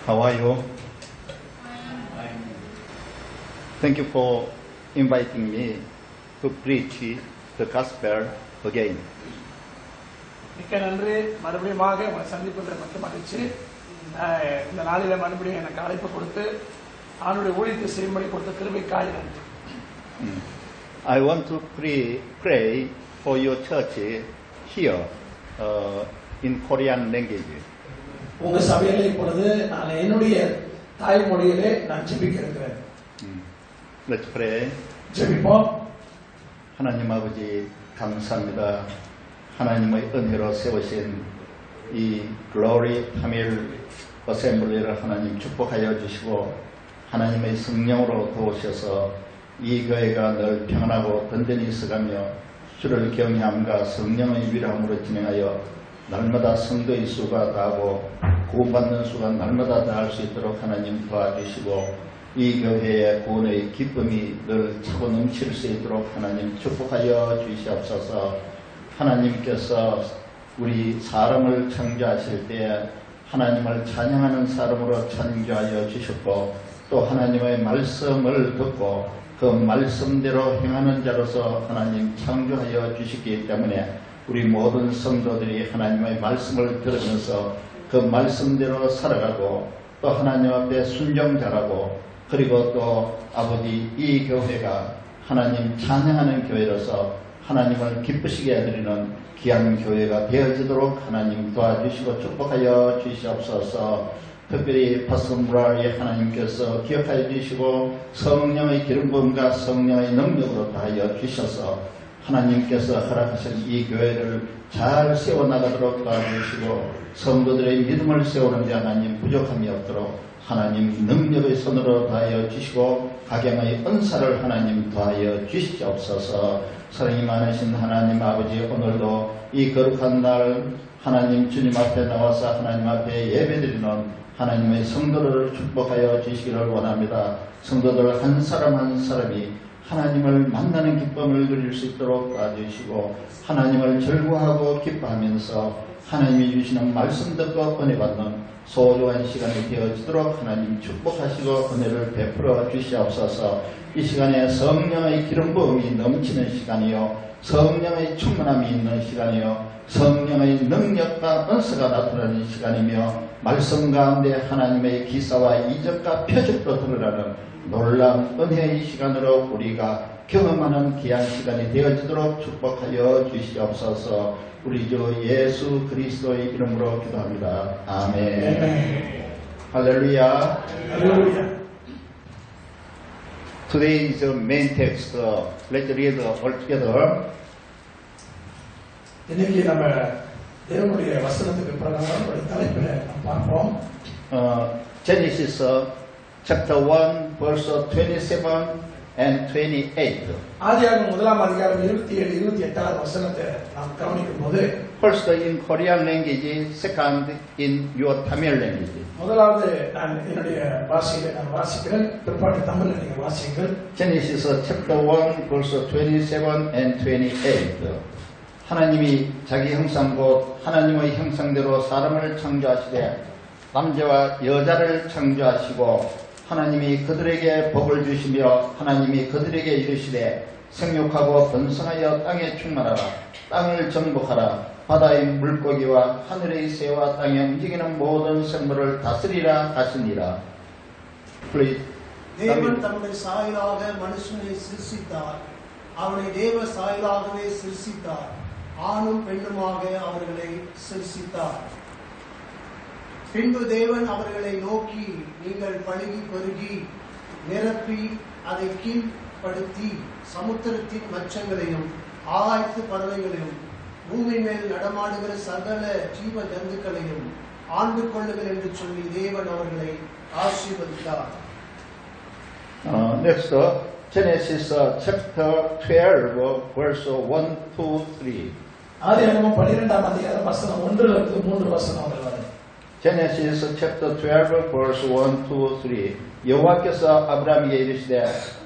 How are you? Thank you for inviting me to preach the gospel again. மிக்க நன்றி. மறுபடியுமாக உங்களை சந்திப்பதில் மட்டும் மகிழ்ச்சி. இந்த நாளில மறுபடியும் எனக்கு அழைப்பு கொடுத்து ஆண்டுடைய ஊழியத்தை செய்யும்படி கொடுத்த கிருபைக்காய் நன்றி. I want to pray for your church here in Korean language. உங்க சபையில இப்பொழுது நான் என்னுடைய தாய்மொழியிலே நான் ஜெபிக்க இருக்கிறேன். Let's pray. ஜெபிப்போம். 하나님 아버지 감사합니다. 하나님의 은혜로 세우신 이 글로리 타밀 어셈블리를 하나님 축복하여 주시고 하나님의 성령으로 도우셔서 이 교회가 늘 평안하고 든든히 있어가며 주를 경외함과 성령의 위로함으로 진행하여 날마다 성도의 수가 다하고 구원받는 수가 날마다 다할 수 있도록 하나님 도와주시고 이 교회의 구원의 기쁨이 늘 차고 넘칠 수 있도록 하나님 축복하여 주시옵소서. 하나님께서 우리 사람을 창조하실 때 하나님을 찬양하는 사람으로 창조하여 주셨고 또 하나님의 말씀을 듣고 그 말씀대로 행하는 자로서 하나님 창조하여 주시기 때문에 우리 모든 성도들이 하나님의 말씀을 들으면서 그 말씀대로 살아가고 또 하나님 앞에 순종자라고 그리고 또 아버지 이 교회가 하나님 찬양하는 교회로서 하나님을 기쁘시게 해드리는 귀한 교회가 되어지도록 하나님 도와주시고 축복하여 주시옵소서. 특별히 파스무라리 하나님께서 기억하여 주시고 성령의 기름 부음과 성령의 능력으로 다하여 주셔서 하나님께서 허락하신 이 교회를 잘 세워나가도록 도와주시고 성도들의 믿음을 세우는 데 하나님 부족함이 없도록 하나님 능력의 손으로 다하여 주시고 각양의 은사를 하나님 도하여 주시옵소서. 사랑이 많으신 하나님 아버지 오늘도 이 거룩한 날 하나님 주님 앞에 나와서 하나님 앞에 예배드리는 하나님의 성도를 축복하여 주시기를 원합니다. 성도들 한 사람 한 사람이 하나님을 만나는 기쁨을 누릴 수 있도록 도와주시고 하나님을 즐거워하고 기뻐하면서 하나님이 주시는 말씀 듣고 은혜 받는 소중한 시간이 되어지도록 하나님 축복하시고 은혜를 베풀어 주시옵소서. 이 시간에 성령의 기름 부음이 넘치는 시간이요 성령의 충만함이 있는 시간이요 성령의 능력과 은사가 나타나는 시간이며 말씀 가운데 하나님의 기사와 이적과 표적도 드러나는 놀라운 은혜의 시간으로 우리가 경험하는 귀한 시간이 되어지도록 축복하여 주시옵소서. 우리 주 예수 그리스도의 이름으로 기도합니다. 아멘. 할렐루야. 할렐루야. Today is the main text. Let's read all together. இன்னைக்கு நம்ம தேவனுடைய வசனத்துக்கு பிரகாரம் ஒரு தலைப்பில் நாம் பார்ப்போம். Genesis chapter 1 verse 27 and 28. ஆதியாகமம் முதலாம் அதிகாரம் 27 28 வசனத்தை நாம் கவனிக்கும் போது First in Korean language, second in your Tamil language. முதலாவது நான் என்னுடைய பாஷையில நான் வாசிக்கிறேன், பிற்பாடு தமிழ்ல நீங்க வாசிங்கள். Genesis chapter 1 verse 27 and 28. 하나님이 자기 형상 곧 하나님의 형상대로 사람을 창조하시되 남자와 여자를 창조하시고 하나님이 그들에게 복을 주시며 하나님이 그들에게 이르시되 생육하고 번성하여 땅에 충만하라. 땅을 정복하라. 바다의 물고기와 하늘의 새와 땅에 움직이는 모든 생물을 다스리라 하시니라. Please. தேவன் தம்முடைய சாயலாக மனுஷனை சிருஷ்டித்தார். அவனை தேவ சாயலாகவே சிருஷ்டித்தார். ஆணும் பெண்ணுமாக அவர்களை சிருஷ்டித்தார். பின்பு தேவன் அவர்களை நோக்கி நீங்கள் பழுகி பெருகி நிரப்பி அதை கீழ்ப்படுத்தி சமுத்திரத்தின் மச்சங்களையும் ஆகாயத்து பறவைகளையும் பூமி மேல் நடமாடுகிற சகல ஜீவ ஜந்துக்களையும் ஆண்டு கொள்ளுங்கள் என்று சொல்லி தேவன் அவர்களை ஆசீர்வதித்தார். Next, Genesis chapter 12 verse 1 to 3. ஆதியாகமம் 12ஆம் அதிகாரம் வசனம் 1 இலிருந்து 3 வசனங்கள் வரை. Genesis chapter 12 verse 1 to 3. 여호와께서 아브라함에게 이르시되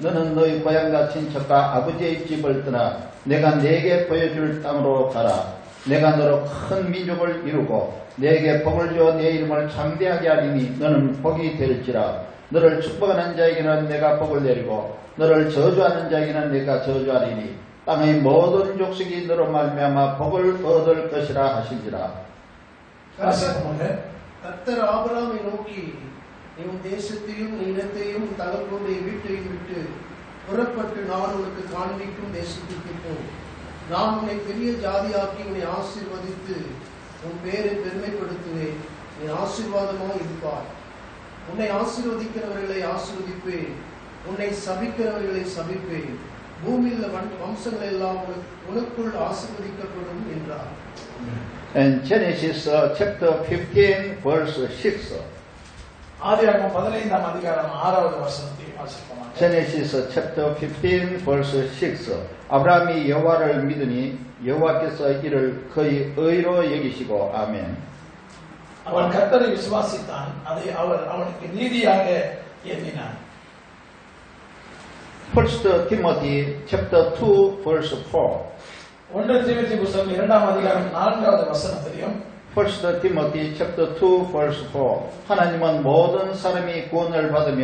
너는 너희 고향과 친척과 아버지의 집을 떠나 내가 네게 보여줄 땅으로 가라. 내가 너로 큰 민족을 이루고 내게 복을 주어 내 이름을 창대하게 하리니 너는 복이 될지라. 너를 축복하는 자에게는 내가 복을 내리고 너를 저주하는 자에게는 내가 저주하리니 땅의 모든 족속이 너로 말미암아 복을 얻을 것이라 하시니라. கர்த்தர் ஆபிரகாமை நோக்கி நீ உன் தேசத்தையும் நீ இனத்தையும் தகப்பனுடைய வீட்டையும் விட்டு புறப்பட்டு நான் உனக்கு காண்பிக்கும் தேசத்திற்கு போ. நான் உன்னை பெரிய ஜாதியாக்கி உன்னை ஆசீர்வதித்து உன் பேரை பெருமைப்படுத்துவேன். நீ ஆசீர்வாதமாக இருப்பாய். உன்னை ஆசீர்வதிக்கிறவர்களை ஆசீர்வதிப்பேன், உன்னை சபிக்கிறவர்களை சபிப்பேன். பூமியில் வம்சங்கள் எல்லாம் உனக்குள் ஆசீர்வதிக்கப்படும் என்றார். And Genesis chapter 15 verse 6. ஆதியாகமம் 15ஆம் அதிகாரம் 6வது வசனத்தை வாசிப்போம். Genesis chapter 15 verse 6. 아브라함이 여호와를 믿으니 여호와께서 이를 그의 의로 여기시고 아멘. அவன் கர்த்தரை விசுவாசித்தான், அதை அவர் அவனுக்கு நீதியாக எண்ணினார். 1 Timothy chapter 2 verse 4. 1 தீமோத்தேயு புத்தகம் 2ஆம் அதிகாரம் 4வது வசனத்திலும் 1 Timothy chapter 2 verse 4. 하나님은 모든 사람이 구원을 받으며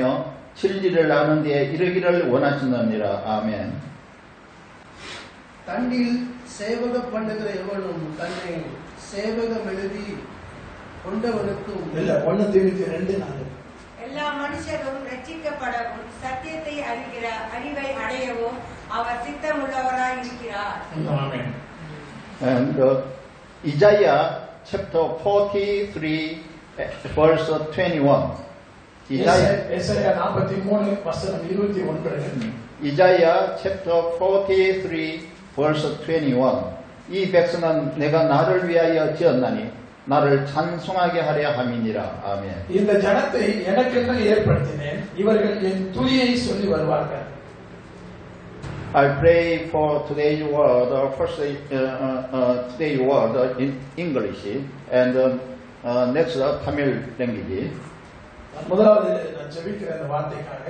진리를 아는 데에 이르기를 원하시느니라. 아멘. தன்னில் சேவக பண்ணுகிற எவனும் தன்னை சேவகம் எழுதி கொண்டவனுக்கும் இல்ல 1 தீமோத்தேயு 2:4. எல்லா மனுஷரும் ரட்சிக்கப்படவும் சத்தியத்தை அறிகிற அறிவை அடையவும் அவர் சித்தமுள்ளவராய் இருக்கிறார். ஆமென். And Isaiah chapter 43 verse 21. ஏசாயா 43 வசனம் 21. Isaiah chapter 43 verse 21. 이 백성은 내가 나를 위하여 지었나니 나를 찬송하게 하려 함이니라. 아멘. இந்த ஜனத்தை எனக்கென்று ஏற்படுத்தினேன், இவர்கள் என் துதியை சொல்லி வருவார்கள். I pray for today's word, first today's word in English and next Tamil language. முதலாவது நான் ஜெபிக்கிற இந்த வார்த்தைக்காக.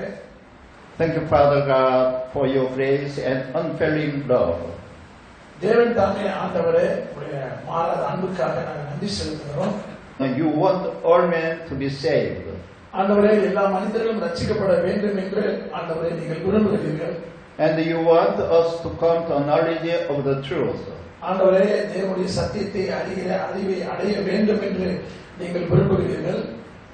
Thank you, Father God, for your grace and unfailing love. தேவன் தாமே ஆண்டவரே, உடைய மாறாத அன்புக்காக நாங்கள் நன்றி செலுத்துகிறோம். You want all men to be saved. ஆண்டவரே, எல்லா மனிதர்களும் ரட்சிக்கப்பட வேண்டும் என்று ஆண்டவரே நீங்கள் விரும்புகிறீர்கள். And you want us to come to a knowledge of the truth. ஆண்டவரே, தேவனுடைய சத்தியத்தை அறிகிற அறிவை அடைய வேண்டும் என்று நீங்கள் விரும்புகிறீர்கள்.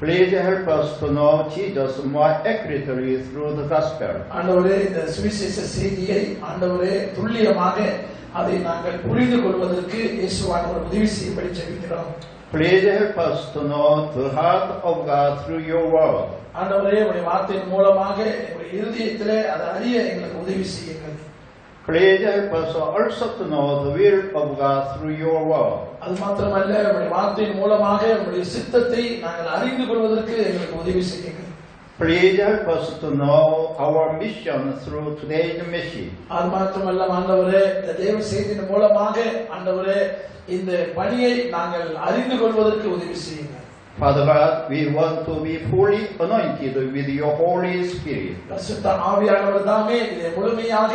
Please help us to know Jesus more accurately through the gospel. ஆண்டவரே, இந்த சுவிசேஷ செய்தியை ஆண்டவரே துல்லியமாக அதை நாங்கள் புரிந்து கொள்வதற்கு இயேசுவானவர் உதவி செய்யும்படி ஜெபிக்கிறோம். Please help us to know the heart of God through your word. ஆண்டவரே, உடைய வார்த்தையின் மூலமாக உடைய இருதயத்திலே அதை அறிய எங்களுக்கு உதவி செய்யுங்கள். Please help us also to know the will of God through your word. அது மாத்திரமல்ல, உடைய வார்த்தையின் மூலமாக உடைய சித்தத்தை நாங்கள் அறிந்து கொள்வதற்கு எங்களுக்கு உதவி செய்யுங்கள். Please help us to know our mission through today's message. அது மாத்திரமல்ல ஆண்டவரே, இந்த தேவ செய்தியின் மூலமாக ஆண்டவரே இந்த பணியை நாங்கள் அறிந்து கொள்வதற்கு உதவி செய்யுங்கள். Father God, we want to be fully anointed with your Holy Spirit. பரிசுத்த ஆவியானவர் தாமே இதை முழுமையாக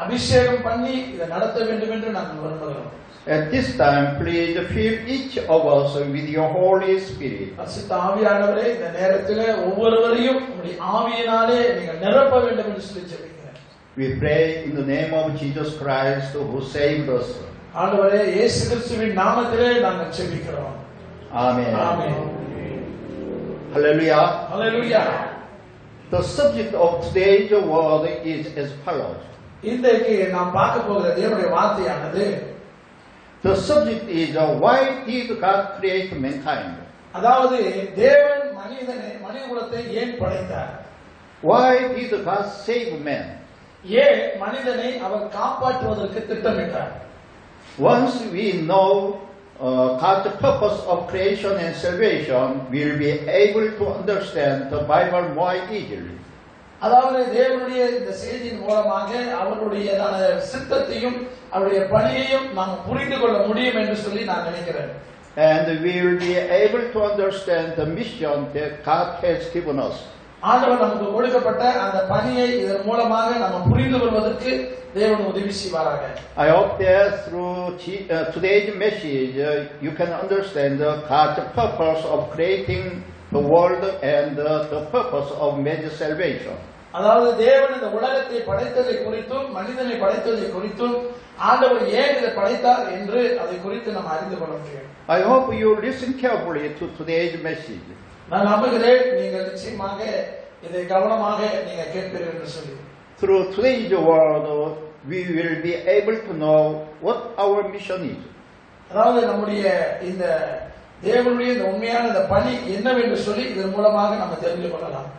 அபிஷேகம் பண்ணி இதை நடத்த வேண்டும் என்று நாங்கள் விரும்புகிறோம். At this time, please fill each of us with your Holy Spirit. பரிசுத்த ஆவியானவரே, இந்த நேரத்திலே ஒவ்வொருவரையும் உம்முடைய ஆவியினாலே நீங்கள் நிரப்ப வேண்டும் என்று சொல்லி ஜெபிக்கிறேன். We pray in the name of Jesus Christ who saved us. ஆண்டவரே, இயேசு கிறிஸ்துவின் நாமத்திலே நாங்கள் ஜெபிக்கிறோம். Amen. Amen. Hallelujah. Hallelujah. The subject of today's word is as follows. இன்றைக்கு நாம் பார்க்க போகிற தேவனுடைய வார்த்தையானது, The subject is why did God create mankind? அதாவது தேவன் மனிதகுலத்தை ஏன் படைத்தார்? Why did God save man? ஏன் மனிதனை அவர் காப்பாற்றுவதற்கு திட்டமிட்டார்? Once we know God's purpose of creation and salvation, we will be able to understand the Bible more easily. அதாவது தேவனுடைய இந்த செய்தியின் மூலமாக அவருடைய சித்தத்தையும் அவருடைய பணியையும் நாம் புரிந்து கொள்ள முடியும் என்று சொல்லி நான் நினைக்கிறேன். And we will be able to understand the mission that God has given us. ஆண்டவர் நமக்கு கொடுக்கப்பட்ட அந்த பணியை இதன் மூலமாக நம்ம புரிந்து கொள்வதற்கு தேவன் உதவி செய்வாராக. I hope that through today's message you can understand God's purpose of creating the world and the purpose of man's salvation. அதாவது தேவன் இந்த உலகத்தை படைத்ததை குறித்தும் மனிதனை படைத்ததை குறித்தும் ஆண்டவர் ஏன் இதை படைத்தார் என்று அதை குறித்து நாம் அறிந்து கொள்ள முடியும். I hope you listen carefully to today's message. நான் நம்புகிறேன் நீங்கள் நிச்சயமாக இதை கவனமாக நீங்க கேட்பீர்கள் என்று சொல்லி. Through today's word we will be able to know what our mission is. அதாவது நம்முடைய இந்த தேவனுடைய இந்த உண்மையான இந்த பணி என்னவென்று சொல்லி இதன் மூலமாக நம்ம தெரிந்து கொள்ளலாம்.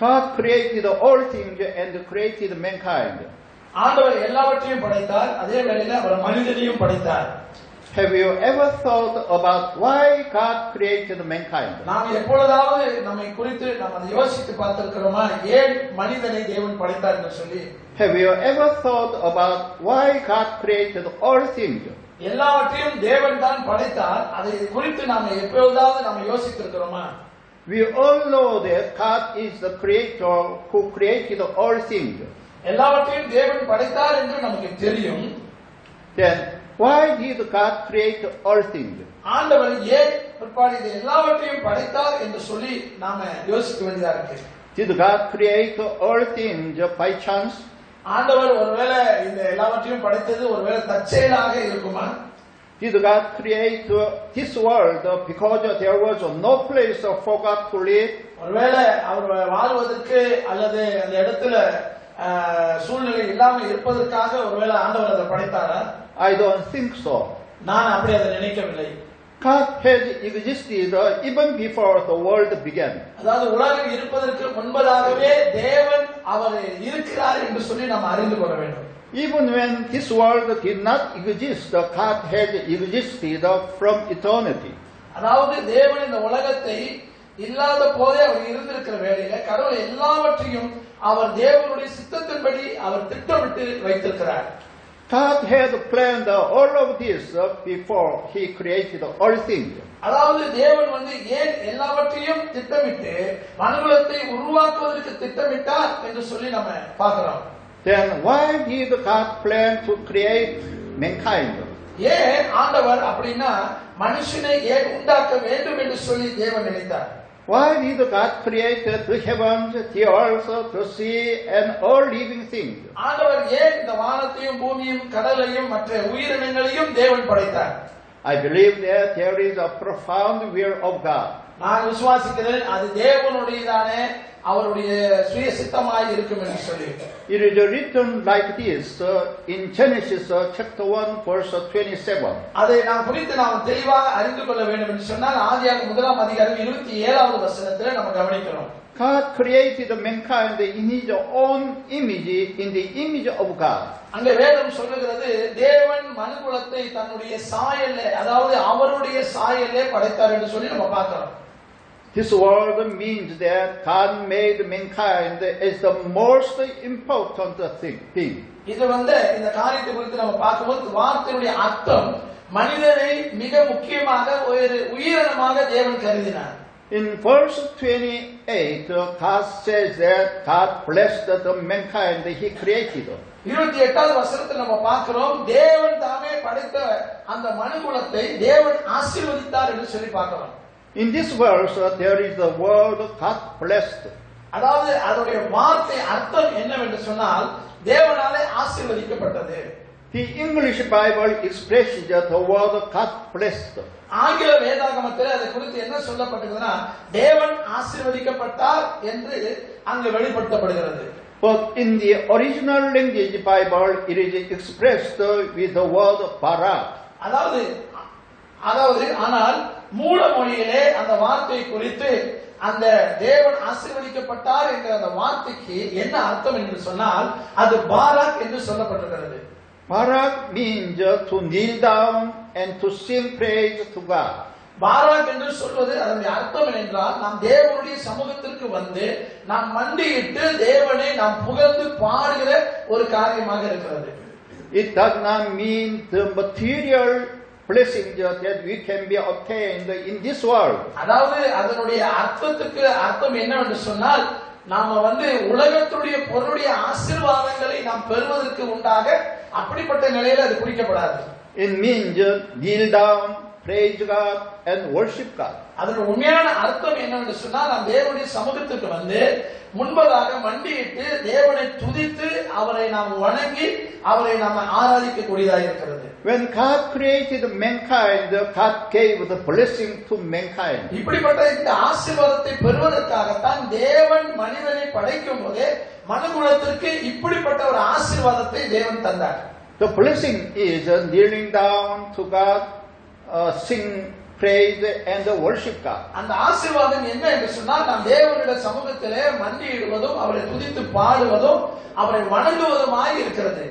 God created all things and created mankind. ஆண்டவர் எல்லாவற்றையும் படைத்தார், அதே வேளையில அவர் மனிதனையும் படைத்தார். Have you ever thought about why God created mankind? நாம் எப்பொழுதாவது நம்மை குறித்து நாம் அதை யோசித்து பார்த்திருக்கிறோமா, ஏன் மனிதனை தேவன் படைத்தார் என்று சொல்லி? Have you ever thought about why God created all things? எல்லாவற்றையும் தேவன் தான் படைத்தார், அதை குறித்து நாம் எப்பொழுதாவது நாம் யோசித்திருக்கிறோமா? We all know that God is the creator who created all things. எல்லாவற்றையும் தேவன் படைத்தார் என்று நமக்கு தெரியும். Then why did God create all things? ஆண்டவர் ஏன் பிற்பாடு இது எல்லாவற்றையும் படைத்தார் என்று சொல்லி நாம யோசிக்க வேண்டியதா இருக்கு. Did God create all things by chance? ஆண்டவர் ஒருவேளை இந்த எல்லாவற்றையும் படைத்தது ஒருவேளை தற்செயலாக இருக்குமா? Did God create this world because there was no place for God to live? ஒருவேளை அவர் வாழ்வதற்கு அல்லது அந்த இடத்துல சூழ்நிலை இல்லாமல் இருப்பதற்காக ஒருவேளை ஆண்டவர் அதை படைத்தாரா? I don't think so. நான் அப்படி அதை நினைக்கவில்லை. God had existed even before the world began. அதாவது உலகம் இருப்பதற்கு முன்பதாகவே தேவன் அவர் இருக்கிறார் என்று சொல்லி நாம் அறிந்து கொள்ள வேண்டும். Even when this world did not exist, God had existed from eternity. அதாவது தேவன் இந்த உலகத்தை இல்லாத போதே அவர் இருந்திருக்கிற வேளையில கடவுள் எல்லாவற்றையும் அவர் தேவனுடைய சித்தத்தின்படி அவர் திட்டமிட்டு வைத்திருக்கிறார். God had planned all of this before He created all things. அதாவது தேவன் ஏன் எல்லாவற்றையும் திட்டமிட்டு மனுகுலத்தை உருவாக்குவதற்கு திட்டமிட்டார் என்று சொல்லி நம்ம பார்க்கிறோம். Then why did God plan to create mankind? ஏன் ஆண்டவர் அப்படின்னா மனுஷனை ஏன் உண்டாக்க வேண்டும் என்று சொல்லி தேவன் நினைத்தார்? Why did God create the heavens, the earth, the sea, and all living things? ஆண்டவர் ஏன் இந்த வானத்தையும் பூமியும் கடலையும் மற்ற உயிரினங்களையும் தேவன் படைத்தார்? I believe that there is a profound will of God. நான் விசுவாசிக்கிறேன் அது தேவனுடையதான அவருடைய சுய சித்தமாய் இருக்கும் என்று சொல்லி. It is written like this in Genesis chapter 1 verse 27. அதை நாம் குறித்து நாம் தெளிவாக அறிந்து கொள்ள வேண்டும் என்று சொன்னால் ஆதியாகமம் 1 அதிகாரம் 27வது வசனத்திலே நம்ம கவனிக்கிறோம். God created mankind in His own image, in the image of God. அங்கே வேதம் சொல்லுகிறது தேவன் மனுக்குலத்தை தன்னுடைய சாயல்ல அதாவது அவருடைய சாயல்லே படைத்தார் என்று சொல்லி நம்ம பார்க்கிறோம். This word means that God made mankind as the most important thing. இது இந்த காரியத்தை குறித்து நம்ம பார்க்கும்போது வார்த்தையுடைய அர்த்தம் மனிதனை மிக முக்கியமாக ஒரு உயிரினமாக தேவன் கருதினார். In verse 28, God says that God blessed the mankind He created. 28வது வசனத்தில் நம்ம பார்க்கிறோம் தேவன் தாமே படைத்த அந்த மனுக்குலத்தை தேவன் ஆசீர்வதித்தார் என்று சொல்லி பார்க்கிறோம். In this verse, there is the word God blessed. அதாவது அதனுடைய வார்த்தை அர்த்தம் என்னவென்று சொன்னால் தேவனாலே ஆசீர்வதிக்கப்பட்டது. The English Bible expresses the word God blessed. ஆங்கில வேதாகமத்தில் அதை குறித்து என்ன சொல்லப்பட்டிருக்குன்னா தேவன் ஆசீர்வதிக்கப்பட்டார் என்று அங்கு வெளிப்படுத்தப்படுகிறது. But in the original language Bible, it is expressed with the word barak. அதாவது ஆனால் மூல மொழியிலே அந்த வார்த்தை குறித்து அந்த தேவன் ஆசீர்வதிக்கப்பட்டார் என்ற அந்த வார்த்தைக்கு என்ன அர்த்தம் என்று சொன்னால் அது பாராக் என்று சொல்லப்பட்டிருக்கிறது. Barak means to kneel down and to sing praise to God. பாராக் என்று சொல்வது அதனுடைய அர்த்தம் என்றால் நாம் தேவனுடைய சமூகத்திற்கு வந்து நாம் மண்டியிட்டு தேவனை நாம் புகழ்ந்து பாடுகிற ஒரு காரியமாக இருக்கிறது. It does not mean the material blessings that we can be obtained in this world. அதாவது அதனுடைய அர்த்தத்துக்கு அர்த்தம் என்னவென்று சொன்னால் நாம உலகத்துடைய பொருளுடைய ஆசீர்வாதங்களை நாம் பெறுவதற்கு உண்டாக அப்படிப்பட்ட நிலையில அது குறிக்கப்படாது. It means kneel down, praise God and worship God. அதோட உண்மையான அர்த்தம் என்னன்னு சொன்னா நாம் தேவனுடைய சமூகத்துக்கு முன்பதாக மண்டியிட்டு தேவனை துதித்து அவரை நாம் வணங்கி அவரை நாம் ஆராதிக்க கூடியதாக இருக்கிறது. When God created mankind, God gave the blessing to mankind. இப்படிப்பட்ட இந்த ஆசீர்வாதத்தை பெறுவதற்காகத்தான் தேவன் மனிதனை படைக்கும் போதே மனுகுலத்திற்கு இப்படிப்பட்ட ஒரு ஆசீர்வாதத்தை தேவன் தந்தார். The blessing is kneeling down to God, sing, praise and worship God. அந்த ஆசீர்வாதம் என்ன என்று சொன்னால் நாம் தேவனுடைய சமூகத்திலே மண்டியிடுவதும் அவரை துதித்து பாடுவதும் அவரை வணங்குவதுமாய் இருக்கிறது.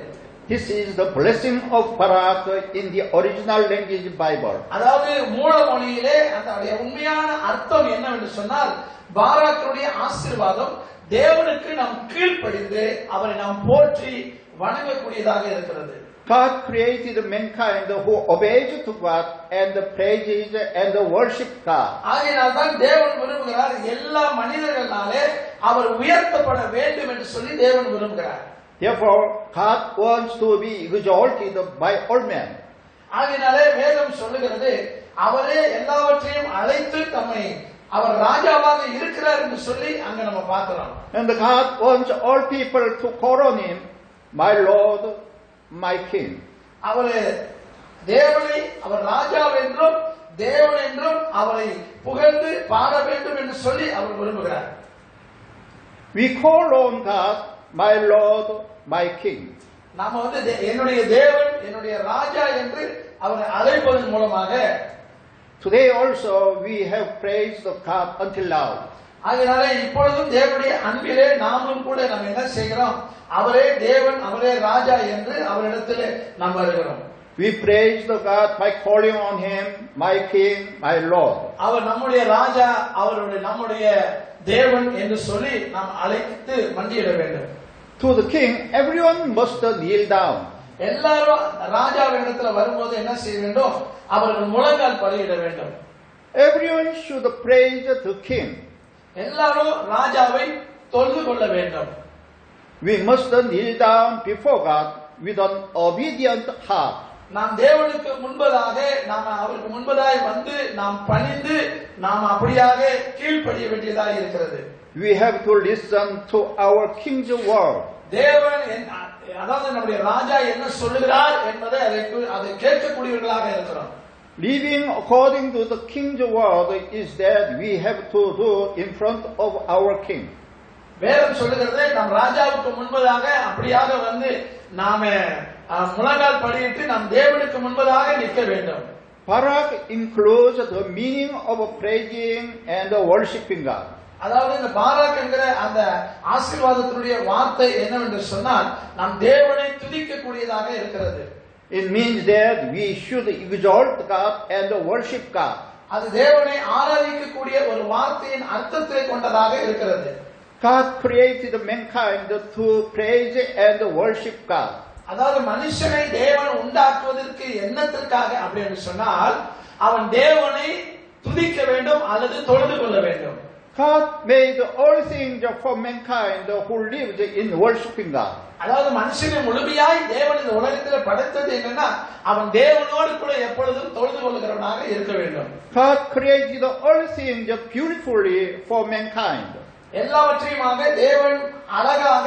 This is the blessing of Barak in the original language Bible. அதாவது மூல மொழியிலே அதனுடைய உண்மையான அர்த்தம் என்னவென்று சொன்னால் பாராக்குடைய ஆசீர்வாதம் தேவனுக்கு நாம் கீழ்ப்படிந்து அவரை நாம் போற்றி வணங்கக்கூடியதாக இருக்கிறது. God created mankind who obeys to God and praises and worship God. ஆகையால் தான் தேவன் விரும்புகிறார் எல்லா மனிதர்களாலே அவர் உயர்த்தப்பட வேண்டும் என்று சொல்லி தேவன் விரும்புகிறார். Therefore, God wants to be exalted by all men. ஆகையாலே வேதம் சொல்லுகிறது அவரே எல்லாவற்றையும் அழைத்து தம்மை அவர் ராஜாவாக இருக்கிறார் என்று சொல்லி அங்க நம்ம பார்க்கிறோம். And God wants all people to call on him, my Lord, my King. அவர் தேவனை அவர் ராஜா என்றும் தேவன் என்றும் அவரை புகழ்ந்து பாட வேண்டும் என்று சொல்லி அவர் விரும்புகிறார். We call on God, my Lord, my King. நாம என்னுடைய தேவன் என்னுடைய ராஜா என்று அவரை அழைப்பதன் மூலமாக Today also we have praised God until now. ஆகையால இப்பொழுதும் தேவனுடைய அன்பிலே நாமும் கூட நாம் என்ன செய்கிறோம்? அவரே தேவன் அவரே ராஜா என்று அவரிடத்திலே நாம் வருகிறோம். We praise God by calling on him, my King, my Lord. அவர் நம்முடைய ராஜா நம்முடைய தேவன் என்று சொல்லி நாம் அழைத்து மண்டியிட வேண்டும். To the king, everyone must kneel down. எல்லாரும் ராஜாவிடத்தில் வரும்போது என்ன செய்ய வேண்டும்? அவர்கள் முழங்கால் படியிட வேண்டும். Everyone should praise the king. எல்லாரும் ராஜாவை தொழுது கொள்ள வேண்டும். We must kneel down before God with an obedient heart. நாம் தேவனுக்கு முன்பதாக அவருக்கு முன்பதாய் நாம் பணிந்து நாம் அப்படியாக கீழ்ப்படிய வேண்டியதாக இருக்கிறது. We have to listen to our king's word. தேவன் அதாவது நம்முடைய ராஜா என்ன சொல்லுகிறார் என்பதை அதை கேட்கக்கூடியவர்களாக இருக்கிறோம். Living according to the king's word is that we have to do in front of our king. வேதம் சொல்லுகிறது நம் ராஜாவுக்கு முன்பதாக அப்படியாக நாம முழங்கால் படியிட்டு நாம் தேவனுக்கு முன்பதாக நிற்க வேண்டும். Barak includes the meaning of praising and worshiping God. அதாவது இந்த பாராக் என்கிற அந்த ஆசீர்வாதத்தினுடைய வார்த்தை என்னவென்று சொன்னால் நாம் தேவனை துதிக்க கூடியதாக இருக்கிறது. It means that we should exalt God and worship God. அது தேவனை ஆராதிக்க கூடிய ஒரு வார்த்தையின் அர்த்தத்தை கொண்டதாக இருக்கிறது. God created mankind to praise and worship God. அதாவது மனுஷனை தேவன் உண்டாக்குவதற்கு என்னத்திற்காக அப்படின்னு சொன்னால் அவன் தேவனை துதிக்க வேண்டும் அல்லது தொழுது கொள்ள வேண்டும். God made all things for mankind who lived in worshiping God. அதாவது மனுஷனை முழுமையாய் தேவன் இந்த உலகத்தில் படைத்தது என்னன்னா அவன் தேவனோடு கூட எப்பொழுதும் தொழுது கொள்கிறவனாக இருக்க வேண்டும். God created all things beautifully for mankind. எல்லாவற்றையுமாக தேவன் அழகாக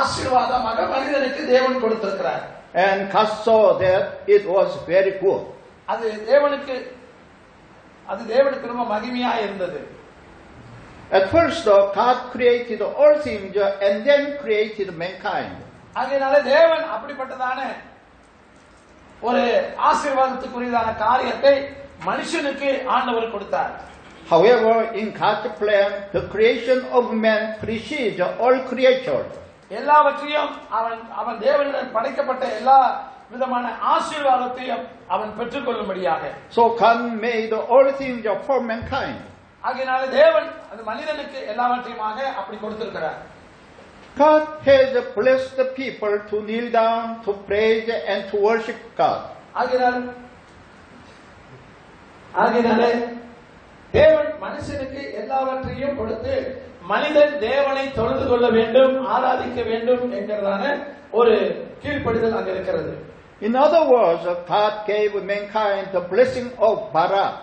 ஆசீர்வாதமாக மனிதனுக்கு தேவன் கொடுத்திருக்கிறார். And God saw that it was very good. அது தேவனுக்கு ரொம்ப மகிமையா இருந்தது. At first, God created all things and then created mankind. அதனால தேவன் அப்படிப்பட்டதான ஒரு ஆசீர்வாதத்துக்குரியதான காரியத்தை மனுஷனுக்கு ஆண்டவர் கொடுத்தார். However, in God's plan, the creation of man precedes all creatures. எல்லாவற்றையும் அவன் தேவனிடம் படைக்கப்பட்ட எல்லா விதமான ஆசீர்வாதத்தையும் அவன் பெற்றுக்கொள்ளும்படியாக. So God made all things for mankind. ஆகையினால தேவன் அது மனிதனுக்கு எல்லாவற்றையுமாக அப்படி கொடுத்திருக்கிறார். God has blessed the people to kneel down, to praise and to worship God. ஆகையினால தேவன் மனுஷனுக்கு எல்லாவற்றையும் கொடுத்து மனிதன் தேவனை தொழுது கொள்ள வேண்டும், ஆராதிக்க வேண்டும் என்கிறதான ஒரு கீழ்ப்படிதல் அங்க இருக்கிறது. In other words, God gave mankind the blessing of Barak.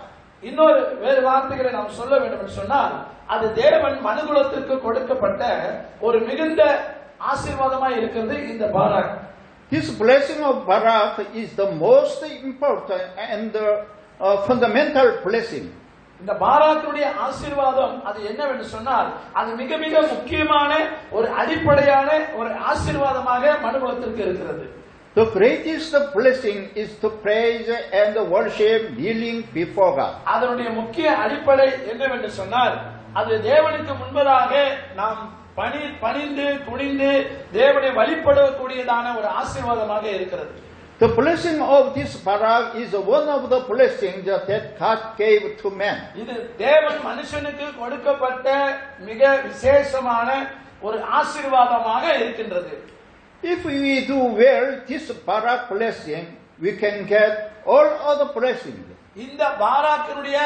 இன்னொரு வேறு வார்த்தைகளை நாம் சொல்ல வேண்டும் என்று சொன்னால், அது தேவன் மனுகுலத்திற்கு கொடுக்கப்பட்ட ஒரு மிகுந்த ஆசீர்வாதமாய் இருக்கிறது இந்த Barak. This blessing of Barak is the most important and fundamental blessing. இந்த பாராக்குடைய ஆசீர்வாதம் அது என்னவென்று சொன்னால், அது மிக மிக முக்கியமான ஒரு அடிப்படையான ஒரு ஆசீர்வாதமாக மனுகுலத்திற்கு இருக்கிறது. The greatest blessing is to praise and worship kneeling before God. அதனுடைய முக்கிய அடிப்படை என்னவென்று சொன்னால், அது தேவனுக்கு முன்பதாக நாம் பணிந்து குனிந்து தேவனை வழிபடக்கூடியதான ஒரு ஆசீர்வாதமாக இருக்கிறது. The blessing of this Barak is one of the blessings that God gave to man. இது தேவன் மனுஷனுக்கு கொடுக்கப்பட்ட மிக விசேஷமான ஒரு ஆசீர்வாதமாக இருக்கின்றது. If we do well this Barak blessing, we can get all other blessings. இந்த பாராக்கினுடைய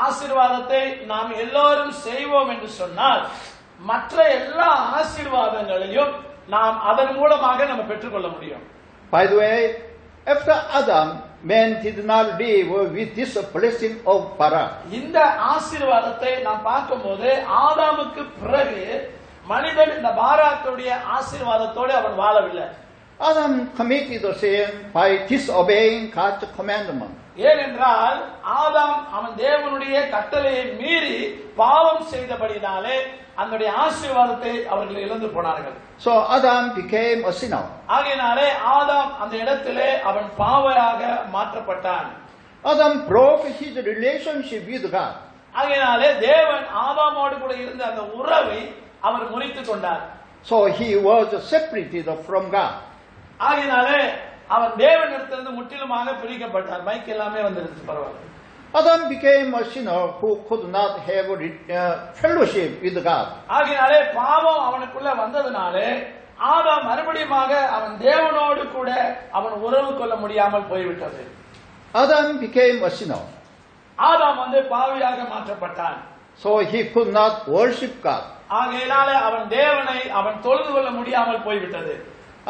ஆசீர்வாதத்தை நாம் எல்லோரும் செய்வோம் என்று சொன்னால், மற்ற எல்லா ஆசீர்வாதங்களையும் நாம் அதன் மூலமாக நம்ம பெற்றுக்கொள்ள முடியும். By the way, after Adam, man did not live with this blessing of Barak. இந்த ஆசீர்வாதத்தை நாம் பார்க்கும்போது, ஆதாமுக்கு பிறகு மனிதன் இந்த பாராக்குடைய ஆசீர்வாதத்தோடு அவன் வாழவில்லை. Adam committed the sin by disobeying God's commandment. ஏனென்றால் ஆதாம் அவன் தேவனுடைய கட்டளையை மீறி பாவம் செய்தபடினாலே அதனுடைய ஆசீர்வாதத்தை அவர்கள் இழந்து போனார்கள். So Adam became a sinner. ஆகையினாலே ஆதாம் அந்த இடத்திலே அவன் பாவியாக மாற்றப்பட்டான். Adam broke his relationship with God. ஆகையினாலே தேவன் ஆதாமோடு கூட இருந்த அந்த உறவை அவர் முறித்துக் கொண்டார். So he was separated from God. ஆகையினாலே அவன் தேவனிடத்திலிருந்து முற்றிலுமாக பிரிக்கப்பட்டார். மைக் எல்லாமே வந்துருச்சு, பரவாயில்ல. Adam became a sinner who could not have fellowship with God. ஆகையினாலே பாவம் அவனுக்குள்ள வந்ததினாலே ஆதாம் மறுபடியுமாக அவன் தேவனோடு கூட அவன் உறவு கொள்ள முடியாமல் போய்விட்டது. Adam became a sinner. ஆதாம் பாவியாக மாற்றப்பட்டான். So he could not worship God. ஆகையினாலே அவன் தேவனை அவன் தொழுது கொள்ள முடியாமல் போய்விட்டது.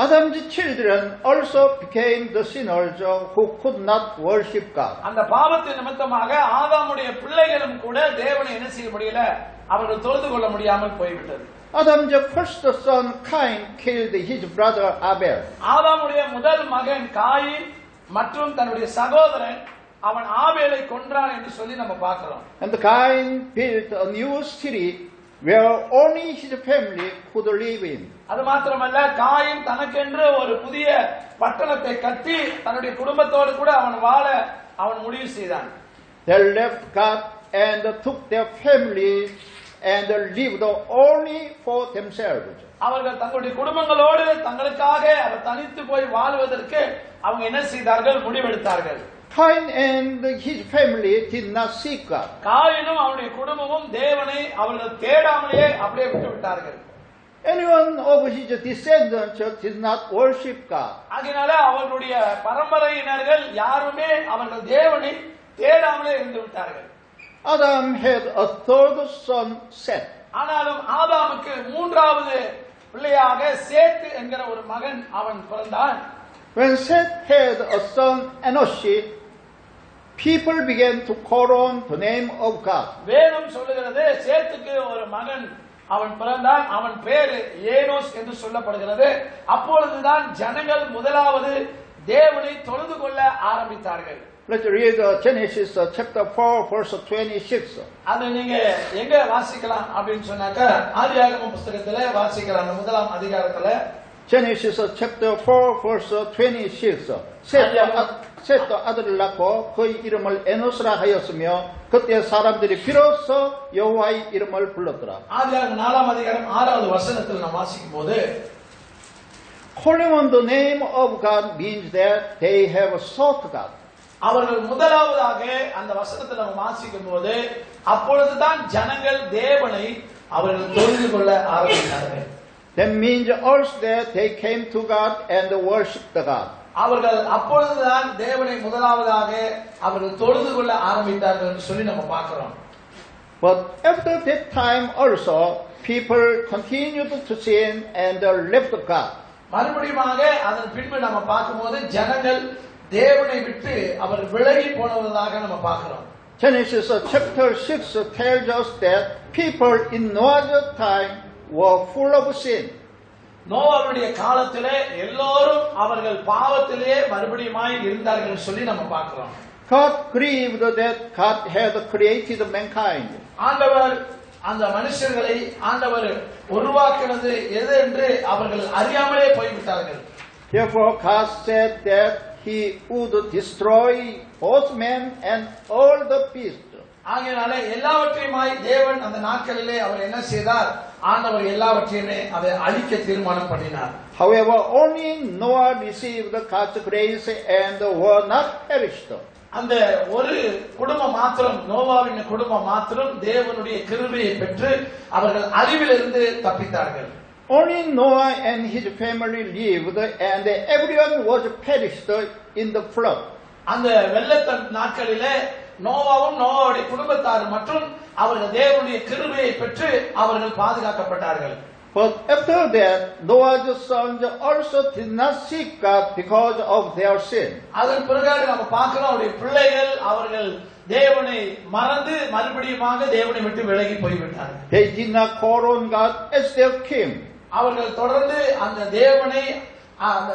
Adam's children also became the sinners who could not worship God. அந்த பாவத்தின் நிமித்தமாக ஆதாமுடைய பிள்ளைகளும் கூட தேவனை என்ன செய்ய முடியல, அவர்கள் தொழுது கொள்ள முடியாமல் போய்விட்டது. Adam's first son Cain killed his brother Abel. ஆதாமுடைய முதல் மகன் காயின் மற்றும் தன்னுடைய சகோதரன் அவன் ஆபேலை கொன்றான் என்று சொல்லி நம்ம பார்க்கிறோம். And Cain built a new city where only his family could live in. அது மாத்திரமல்ல, காயின் தனக்கென்று ஒரு புதிய பட்டணத்தை கட்டி தன்னுடைய குடும்பத்தோடு கூட அவன் வாழ அவன் முடிவு செய்தான். They left God and took their families and lived only for themselves. அவர்கள் தங்களுடைய குடும்பங்களோடு தங்களுக்காக அவர் தனித்து போய் வாழ்வதற்கு அவங்க என்ன செய்தார்கள், முடிவெடுத்தார்கள். Cain and his family did not seek God. காயினும் அவனுடைய குடும்பமும் தேவனை அவர்கள் தேடாமலே அப்படியே விட்டு விட்டார்கள். Anyone of his descendants did not worship God. அதனால அவர்களுடைய பரம்பரையினர்கள் யாருமே அவர்கள் தேவனை தேடாமலே இருந்து விட்டார்கள். Adam had a third son, Seth. ஆனாலும் ஆதாமுக்கு மூன்றாவது பிள்ளையாக சேத் என்கிற ஒரு மகன் அவன் பிறந்தான். When Seth had a son, Enosh, people began to call on the name of God. வேதம் சொல்லுகிறது, சேத்துக்கு ஒரு மகன் அவன் பிறந்தான், அவன் பேரு ஏனோஸ் என்று சொல்லப்படுகிறது. அப்பொழுதுதான் ஜனங்கள் முதலாவது தேவனை தொழுது கொள்ள ஆரம்பித்தார்கள். Let's read Genesis chapter 4 verse 26. அது நீங்க எங்க வாசிக்கலாம் அப்படின்னு சொன்னாக்க, ஆதியாகமம் புத்தகத்துல வாசிக்கலாம். முதலாம் அதிகாரத்துல Genesis chapter 4 verse 26. 셋도 아들을 낳고 그의 이름을 에노스라 하였으며 그때 사람들이 비로소 여호와의 이름을 불렀더라. ஆதியாகமம் 4ஆம் அதிகாரம் 6வது வசனத்தில் நாம் வாசிக்கும் போது, calling on the name of God means that they have sought God. அவர்கள் முதலாவதாக அந்த வசனத்தில் நம்ம வாசிக்கும் போது, அப்பொழுதுதான் ஜனங்கள் தேவனை அவர்கள் தொழுது கொள்ள ஆரம்பித்தார்கள். That means also that they came to God and worshipped God. அவர்கள் அப்பொழுதுதான் தேவனை முதலாவதாக அவர்கள் தொழுது கொள்ள ஆரம்பித்தார்கள் என்று சொல்லி நம்ம பார்க்கிறோம். But after that time also, people continued to sin and left God. மறுபடியுமாக அதன் பின்பு நம்ம பார்க்கும்போது ஜனங்கள் தேவனை விட்டு அவர் விலகி போனதாக நம்ம பார்க்கிறோம். Genesis chapter 6 tells us that people in Noah's time were full of sin. நோவாவுடைய காலத்திலே எல்லோரும் அவர்கள் பாவத்திலே மறுபடியுமாய் இருந்தார்கள் சொல்லி நம்ம பார்க்கிறோம். God grieved that God had created mankind. ஆண்டவர் அந்த மனுஷர்களை ஆண்டவர் உருவாக்கினது எது என்று அவர்கள் அறியாமலே போய்விட்டார்கள். Therefore God said that he would destroy both men and all the beasts. ஆகையால எல்லாவற்றையுமாய் தேவன் அந்த நாட்களிலே அவர் என்ன செய்தார்? ஆண்டவர் எல்லாவற்றையுமே அதை அழிக்க தீர்மானம் பண்ணினார். However, only Noah received God's grace and were not perished. அந்த ஒரு குடும்பம் மாத்திரம், நோவாவின் குடும்பம் மாத்திரம் தேவனுடைய கிருபையை பெற்று அவர்கள் அழிவிலிருந்து தப்பித்தார்கள். Only Noah and his family lived, and everyone was perished in the flood. அந்த வெள்ளத்தின் நாட்களிலே நோவாவும் நோவாவுடைய குடும்பத்தார் மற்றும் அவர்கள் தேவனுடைய கிருபையை பெற்று அவர்கள் பாதுகாக்கப்பட்டார்கள். But after that, Noah's sons also did not seek God because of their sin. அதன் பிறகு நம்ம பார்க்கிறோம் அவருடைய பிள்ளைகள் அவர்கள் தேவனை மறந்து மறுபடியுமாக தேவனை விட்டு விலகி போய்விட்டார்கள். They did not call on God as their king. அவர்கள் தொடர்ந்து அந்த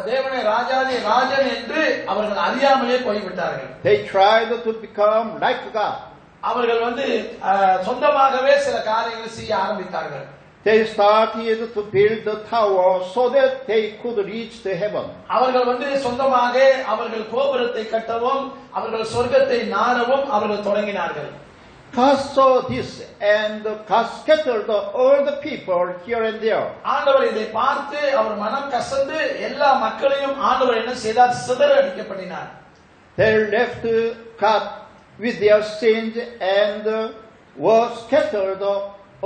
தேவனை ராஜாதி ராஜன் என்று அவர்கள் அறியாமலே போய்விட்டார்கள். They tried to become like God. அவர்கள் சொந்தமாகவே சில காரியங்களை செய்ய ஆரம்பித்தார்கள். They started to build the tower so that they could reach the heaven. அவர்கள் சொந்தமாக அவர்கள் கோபுரத்தை கட்டவும் அவர்கள் சொர்க்கத்தை நாடவும் அவர்கள் தொடங்கினார்கள். God saw this and God scattered all the people here and there. ஆண்டவர் இதை பார்த்து அவர் மனம் கசந்து எல்லா மக்களையும் ஆண்டவர் என்ன செய்தார்? சிதற அடிக்கப்படினார். They left God with their sins and were scattered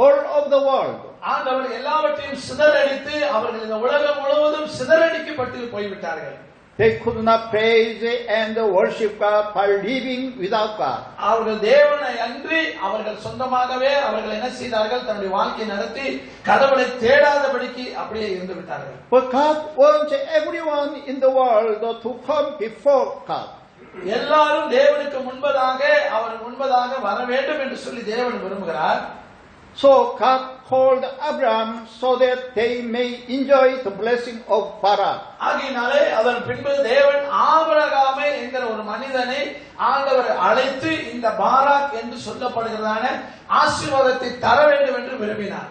all over the world. ஆண்டவர் எல்லாவற்றையும் சிதறடித்து அவர்கள் இந்த உலகம் முழுவதும் சிதறடிக்கப்பட்டு போய்விட்டார்கள். They could not praise and worship God by living without God. அவர்கள் தேவனை அன்றி அவர்கள் சொந்தமாகவே அவர்கள் என்ன செய்தார்கள்? தன்னுடைய வாழ்க்கை நடத்தி கடவுளை தேடாதபடிக்கு அப்படியே இருந்து விட்டார்கள். But God wants everyone in the world to come before God. எல்லாரும் தேவனுக்கு முன்பதாக அவர் முன்பதாக வர வேண்டும் என்று சொல்லி தேவன் விரும்புகிறார். So God called Abraham so that they may enjoy the blessing of Barak. ஆகையினாலே அதன் பின்பு தேவன் ஆபிரகாமை என்கிற ஒரு மனிதனை ஆண்டவர் அழைத்து இந்த பாராக் என்று சொல்லப்படுகிறதான ஆசீர்வாதத்தை தர வேண்டும் என்று விரும்பினார்.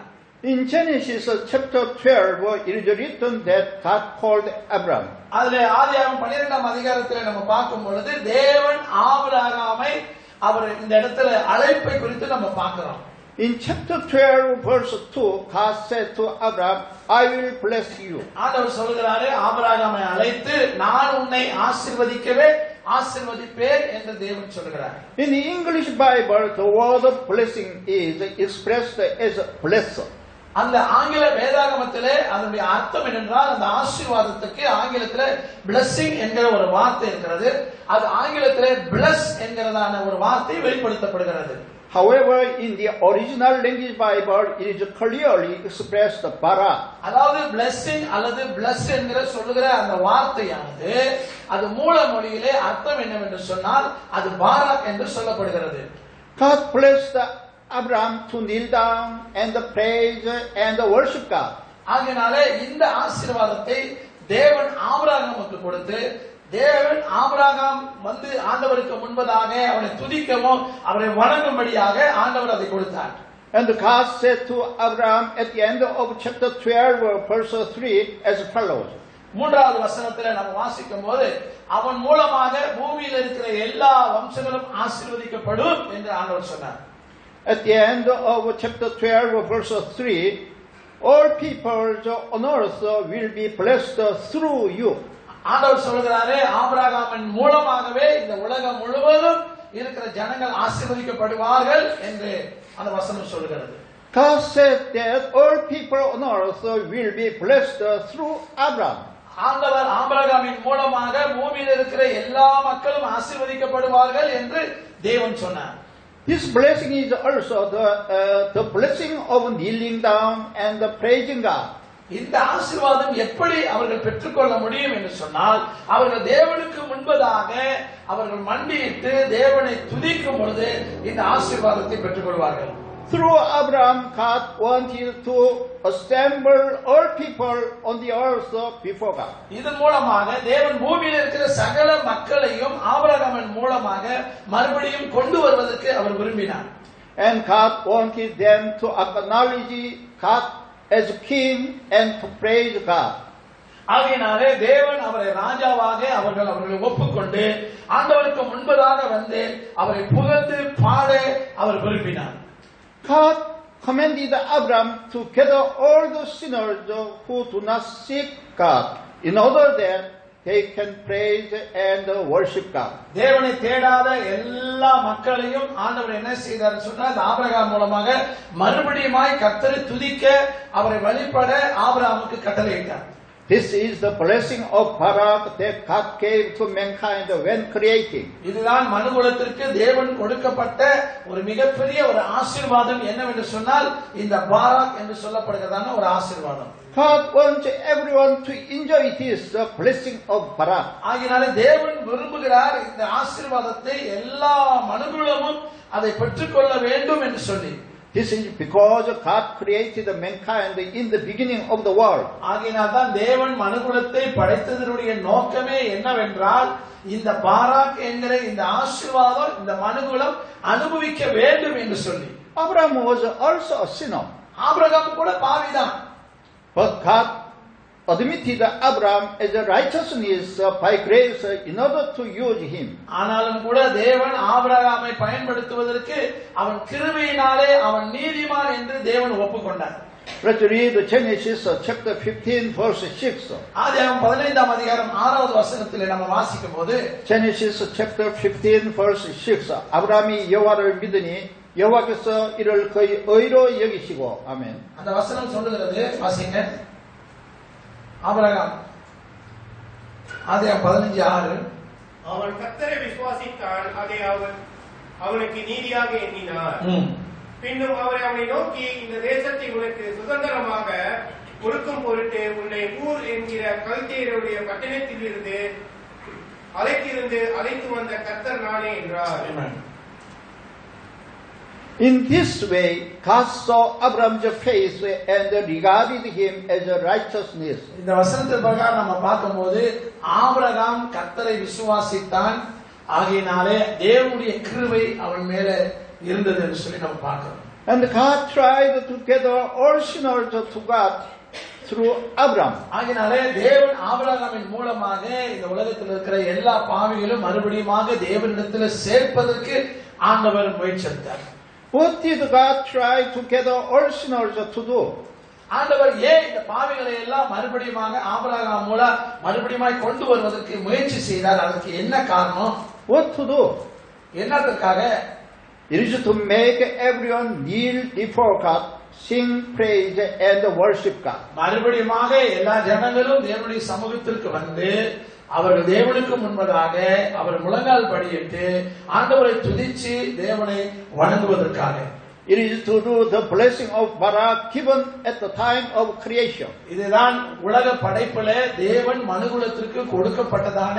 In Genesis chapter 12, it is written that God called Abraham. அதிலே ஆதியாகமம் 12ஆம் அதிகாரத்திலே நம்ம பார்க்கும் பொழுது தேவன் ஆபிரகாமை அவர் இந்த இடத்துல அழைப்பை குறித்து நம்ம பார்க்கிறோம். In chapter 12, verse 2, God said to Abraham, I will bless you. ஆண்டவர் சொல்கிறாரு, ஆபிரகாமை அழைத்து நான் உன்னை ஆசீர்வதிக்கவே ஆசீர்வதிப்பேன் என்று தேவன் சொல்கிறார். In the English Bible, the word blessing is expressed as bless. அந்த ஆங்கில வேதாகமத்திலே அதனுடைய அர்த்தம் என்னென்றால் அந்த ஆசீர்வாதத்துக்கு ஆங்கிலத்திலே blessing என்கிற ஒரு வார்த்தை இருக்கிறது. அது ஆங்கிலத்திலே bless என்கிறதான ஒரு வார்த்தை வெளிப்படுத்தப்படுகிறது. However, in the original language Bible, it is clearly expressed Barak. அதாவது blessing அல்லது bless என்கிற சொல்லுகிற அந்த வார்த்தையானது அது மூல மொழியிலே அர்த்தம் என்னவென்று சொன்னால் அது பாராக் என்று சொல்லப்படுகிறது. God blessed Abraham to kneel down and praise and worship God. ஆகையாலே இந்த ஆசீர்வாதத்தை தேவன் ஆபிரகாமுக்கு கொடுத்து தேவன் ஆபிரகாம் ஆண்டவருக்கு முன்பதாக அவரை துதிக்கவும் அவரை வணங்கும்படியாக ஆண்டவர் அதை கொடுத்தார். And God said to Abraham at the end of chapter 12 verse 3 as follows. மூன்றாவது வசனத்திலே நாம் வாசிக்கும் போது அவன் மூலமாக பூமியில் இருக்கிற எல்லா வம்சங்களும் ஆசீர்வதிக்கப்படும் என்று ஆண்டவர் சொன்னார். At the end of chapter 12 verse 3, all peoples on earth will be blessed through you. ஆண்டவர் சொல்கிறாரே ஆபிரகாமின் மூலமாகவே இந்த உலகம் முழுவதும் இருக்கிற ஜனங்கள் ஆசீர்வதிக்கப்படுவார்கள் என்று அந்த வசனம் சொல்கிறது. God said that all people on earth will be blessed through Abraham. ஆண்டவர் ஆபிரகாமின் மூலமாக பூமியில் இருக்கிற எல்லா மக்களும் ஆசீர்வதிக்கப்படுவார்கள் என்று தேவன் சொன்னார். This blessing is also the blessing of kneeling down and praising God. இந்த ஆசீர்வாதம் எப்படி அவர்கள் பெற்றுக்கொள்ள முடியும் என்று சொன்னால், அவர்கள் தேவனுக்கு முன்பதாக அவர்கள் மண்டியிட்டு தேவனை துதிக்கும் பொழுது இந்த ஆசீர்வாதத்தை பெற்றுக்கொள்வார்கள். Through Abraham, God wanted to assemble all people on the earth before God. இதன் மூலமாக தேவன் பூமியில் இருக்கிற சகல மக்களையும் ஆபிரகாமின் மூலமாக மறுபடியும் கொண்டு வருவதற்கு அவர் விரும்பினார். And God wanted them to acknowledge God as king and to praise God. ஆகையினாலே தேவன் அவரை ராஜாவாக அவர்களை ஒப்புக்கொண்டு ஆண்டவருக்கு முன்பதாக வந்து அவரை புகழ்ந்து பாட அவர் விரும்பினார். God commanded Abraham to gather all the sinners who do not seek God in order that they can praise and worship God. தேவனை தேடாத எல்லா மக்களையும் ஆண்டவர் என்ன செய்தார் சொன்னால், ஆபிரகாம் மூலமாக மறுபடியுமாய் கர்த்தரை துதிக்க அவரை வழிபட ஆபிரகாமுக்கு கட்டளையிட்டார். This is the blessing of Barak that God gave to mankind when creating. இதுதான் மனுகுலத்திற்கு தேவன் கொடுக்கப்பட்ட ஒரு மிகப்பெரிய ஒரு ஆசீர்வாதம். என்னவென்று சொன்னால், இந்த பாராக் என்று சொல்லப்படுகிறதான ஒரு ஆசீர்வாதம். God wants everyone to enjoy this blessing of Barak. ஆகினாலே தேவன் விரும்புகிறார் இந்த ஆசீர்வாதத்தை எல்லா மனுகுலமும் அதை பெற்றுக்கொள்ள வேண்டும் என்று சொல்லி. This is because God created mankind in the beginning of the world. ஆகையினால் தான் தேவன் மனுகுலத்தை படைத்ததனுடைய நோக்கமே என்னவென்றால், இந்த பாராக் என்கிற இந்த ஆசீர்வாதம் இந்த மனுகுலம் அனுபவிக்க வேண்டும் என்று சொல்லி. Abraham was also a sinner. Abraham கூட பாவிதான். But God admitted Abraham as a righteousness by grace in order to use him. ஆனாலும் கூட தேவன் ஆபிரகாமை பயன்படுத்துவதற்கு அவன் கிருபையினாலே அவன் நீதிமான் என்று தேவன் ஒப்புக்கொண்டார். Let's read Genesis chapter 15 verse 6. ஆதியாகமம் 15ஆம் அதிகாரம் 6வது வசனத்திலே நம்ம வாசிக்கும் போது, Genesis chapter 15 verse 6. 아브라함이 여호와를 믿으니 여호와께서 이를 그의 의로 여기시고. 아멘. அந்த வசனம் சொல்லுகிறது, வாசிங்க. ஆபிரகாம் ஆதியாகமம் 15:6. அவன் கர்த்தரை விசுவாசித்தான், அதை அவனுக்கு நீதியாக எண்ணினார். பின்னும் அவர் அவனை நோக்கி, இந்த தேசத்தை உனக்கு சுதந்திரமாக கொடுக்கும் பொருட்டு உன்னை ஊர் என்கிற கல்தேயருடைய பட்டணத்திலிருந்து அழைத்து வந்த கர்த்தர் நானே என்றார். In this way, God saw Abraham's faith and regarded him as a righteousness. இந்த வசனத்தின் பிரகாரம் நம்ம பார்க்கும்போது, ஆபிரகாம் கர்த்தரை விசுவாசித்தான், ஆகையினாலே தேவனுடைய கிருபை அவன் மேல இருந்தது என்று சொல்லி நம்ம பார்க்கிறோம். And God tried to gather all sinners to God through Abraham. ஆகையினாலே தேவன் ஆபிரகாமின் மூலமாக இந்த உலகத்தில் இருக்கிற எல்லா பாவிகளும் மறுபடியுமாக தேவனிடத்தில் சேர்ப்பதற்கு ஆண்டவர் முயற்சித்தார். What did God try to gather all sinners to do? ஆண்டவர் ஏன் இந்த பாவிகளை எல்லாம் மறுபடியுமாக ஆபிரகாம் மூலம் மறுபடியுமாய் கொண்டு வருவதற்கு முயற்சி செய்தார்? அதற்கு என்ன காரணம்? What to do? என்னதற்காக? It is to make everyone kneel before God, sing, praise and worship God. மறுபடியுமாக எல்லா ஜனங்களும் தேவனுடைய சமூகத்திற்கு வந்து அவர்கள் தேவனுக்கு முன்பதாக அவர் முழங்கால் படியிட்டு ஆண்டவரை துதிச்சு தேவனை வணங்குவதற்காக. It is to do the blessing of Barak given at the time of creation. இதுதான் உலக படைப்பில தேவன் மனுகுலத்திற்கு கொடுக்கப்பட்டதான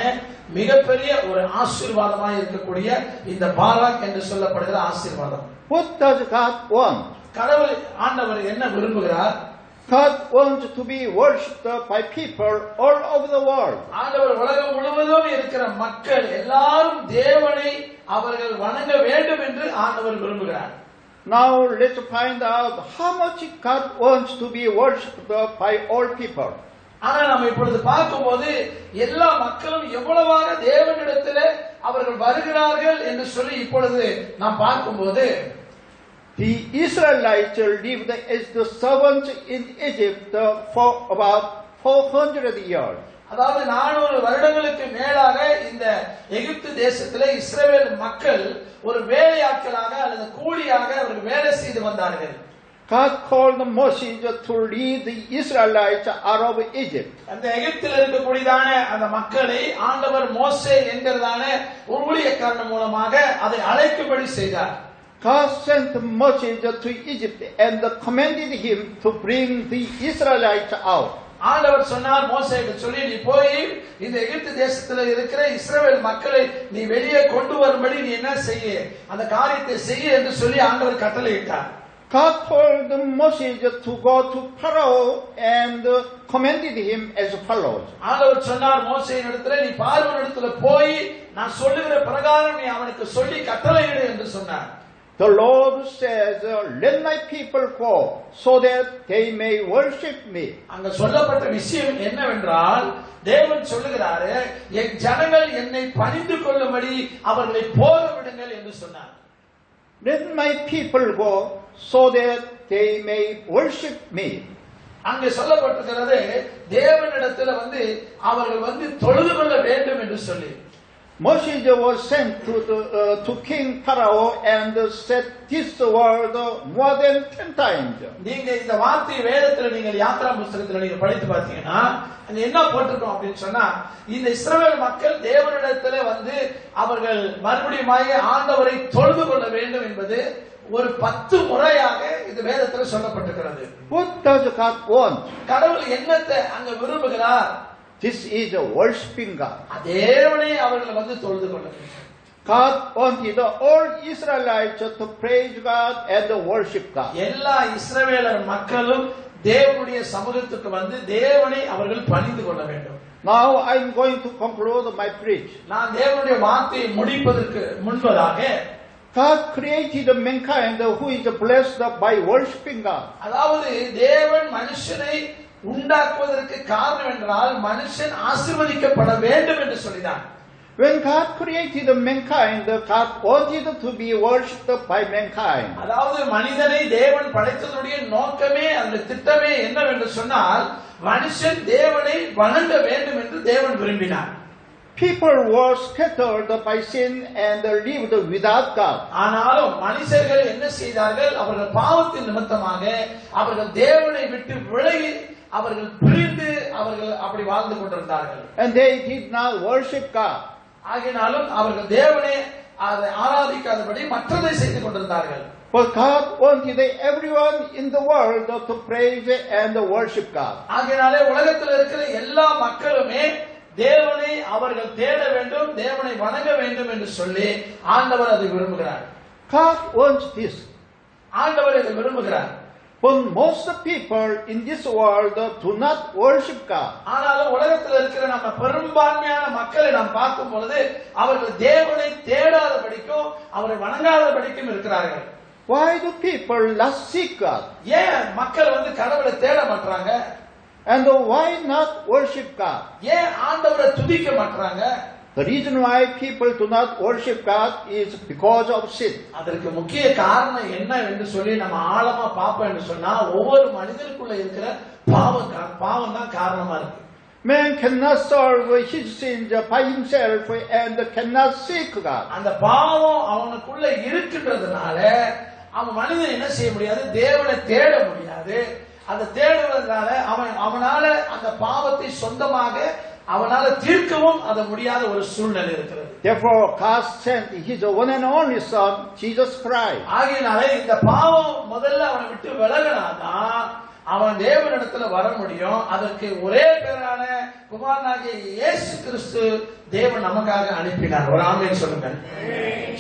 மிகப்பெரிய ஒரு ஆசீர்வாதமாக இருக்கக்கூடிய இந்த பாராக் என்று சொல்லப்படுகிற ஆசீர்வாதம். What does God want? கடவுள் ஆண்டவர் என்ன விரும்புகிறார்? God wants to be worshipped by people all over the world. ஆண்டவர் உலகம் முழுவதும் இருக்கிற மக்கள் எல்லாரும் தேவனை அவர்கள் வணங்க வேண்டும் என்று ஆண்டவர் விரும்புகிறார். Now let's find out how much God wants to be worshipped by all people. ஆனா நம்ம இப்பொழுது பார்க்கும்போது எல்லா மக்களும் எவ்வளவாக தேவனிடத்தில் அவர்கள் வருகிறார்கள் என்று சொல்லி இப்பொழுது நாம் பார்க்கும்போது, The Israelites lived as the servants in Egypt for about 400 years. அதாவது 400 வருடங்களுக்கு மேலாக இந்த எகிப்து தேசத்திலே இஸ்ரவேல் மக்கள் ஒரு வேலையாட்களாக அல்லது கூலியாக அவர்கள் வேலை செய்து வந்தார்கள். God called Moses to lead the Israelites out of Egypt. அந்த எகிப்தில் இருக்கக்கூடியதான அந்த மக்களை ஆண்டவர் மோசே என்கிறதான ஊழியக்காரன் மூலமாக அதை அழைக்கும்படி செய்தார். God sent Moses to Egypt and commanded him to bring the Israelites out. ஆண்டவர் சொன்னார் மோசேக்கு சொல்லி நீ போய் இந்த எகிப்து தேசத்துல இருக்கிற இஸ்ரவேல் மக்களை நீ வெளியே கொண்டு வரும்படி நீ என்ன செய்ய அந்த காரியத்தை செய்ய என்று சொல்லி ஆண்டவர் கட்டளையிட்டார். God told Moses to go to Pharaoh and commanded him as follows. ஆண்டவர் சொன்னார் மோசேயின் இடத்துல நீ பார்வோன் இடத்துல போய் நான் சொல்லுகிற பிரகாரம் நீ அவனுக்கு சொல்லி கட்டளையிடு என்று சொன்னார். The Lord says, let my people go so that they may worship me. அங்க சொல்லப்பட்ட விஷயம் என்னவென்றால் தேவன் சொல்லுகிறாரு என் ஜனங்கள் என்னை பணிந்து கொள்ளும்படி அவர்களை போக விடுங்கள் என்று சொன்னார். Let my people go so that they may worship me. அங்கே சொல்லப்பட்டிருக்கிறது தேவனிடத்துல அவர்கள் தொழுது கொள்ள வேண்டும் என்று சொல்லி. Moses was sent to King Pharaoh and said this word more than 10 times. நீங்க இந்த வார்த்தை வேதத்துல நீங்க யாத்ரா புத்தகத்துல நீங்க படித்து பார்த்தீங்கன்னா அங்க என்ன போட்டிருக்கோம் அப்படின்னு சொன்னா இந்த இஸ்ரவேல் மக்கள் தேவனிடத்துல அவர்கள் மறுபடியும் ஆண்டவரை தொழுது கொள்ள வேண்டும் என்பது ஒரு 10 முறையாக இந்த வேதத்துல சொல்லப்பட்டிருக்கிறது. What does God want? கடவுள் என்னத்தை அங்க விரும்புகிறார்? This is a worshiping God. தேவனை அவர்கள் தொழுது கொள்ள வேண்டும். God wanted all Israelites to praise God and worship God. எல்லா இஸ்ரவேலர் மக்களும் தேவனுடைய சமூகத்துக்கு தேவனை அவர்கள் பணிந்து கொள்ள வேண்டும். Now I am going to conclude my preach. நான் தேவனுடைய வார்த்தையை முடிப்பதற்கு முன்பதாக God created mankind who is blessed by worshiping God. அதாவது தேவன் மனுஷனை உண்டாக்குவதற்கு காரணம் என்றால் மனுஷன் ஆசீர்வதிக்கப்பட வேண்டும் என்று சொல்லினார். When God created mankind, God wanted to be worshipped by mankind. அதாவது மனிதனை தேவன் படைத்ததுடைய நோக்கமே அந்த திட்டமே என்னவென்று சொன்னால் மனுஷன் தேவனை வணங்க வேண்டும் என்று தேவன் விரும்பினார். People were scattered by sin and lived without God. ஆனாலும் மனுஷர்கள் என்ன செய்தார்கள்? அவர்கள் பாவத்தின் நிமித்தமாக அவர்கள் தேவனை விட்டு விலகி அவர்கள் பிரிந்து அவர்கள் அப்படி வாழ்ந்து கொண்டிருந்தார்கள். And they did not worship God. ஆகினாலும் அவர்கள் தேவனை ஆராதிக்காதபடி மற்றதை செய்து கொண்டிருந்தார்கள். But God wanted everyone in the world to praise and worship God. ஆகினாலே உலகத்தில் இருக்கிற எல்லா மக்களுமே தேவனை அவர்கள் தேட வேண்டும், தேவனை வணங்க வேண்டும் என்று சொல்லி ஆண்டவர் அதை விரும்புகிறார். God wants this. ஆண்டவர் இதை விரும்புகிறார். But most people in this world do not worship God. ஆனாலும் உலகத்தில் இருக்கிற நம்ம பெரும்பான்மையான மக்களை நாம் பார்க்கும் பொழுது அவர்கள் தேவனை தேடாதபடிக்கும் அவரை வணங்காதபடிக்கும் இருக்கிறார்கள். Why do people not seek God? ஏன் மக்கள் கடவுளை தேட மாட்டாங்க? And why not worship God? ஏன் ஆண்டவரை துதிக்க மாட்டாங்க? The reason why people do not worship God is because of sin. அதற்கு முக்கிய காரணம் என்ன என்று சொல்லி நம்ம ஆழமா பார்ப்போம் என்று சொன்னா ஒவ்வொரு மனிதனுக்குள்ள இருக்கிற பாவம் தான் காரணமா இருக்கு. Man cannot solve his sins by himself and cannot seek God. அந்த பாவம் அவனுக்குள்ள இருக்கின்றதுனால அவன் மனிதன் என்ன செய்ய முடியாது? தேவனை தேட முடியாது. அந்த தேடுவதனால அவனால அந்த பாவத்தை சொந்தமாக அவனால தீர்க்கவும் அது முடியாத ஒரு சூழ்நிலை இருக்கிறது. Therefore God sent his one and only son Jesus Christ. ஆகையினால இந்த பாவம் முதல்ல அவனை விட்டு விலகினாதான் அவன் தேவனிடத்துல வர முடியும். அதற்கு ஒரே பேரான குமாரனாகிய இயேசு கிறிஸ்து தேவன் நமக்காக அனுப்பினார். ஒரு ஆமென் சொல்லுங்க.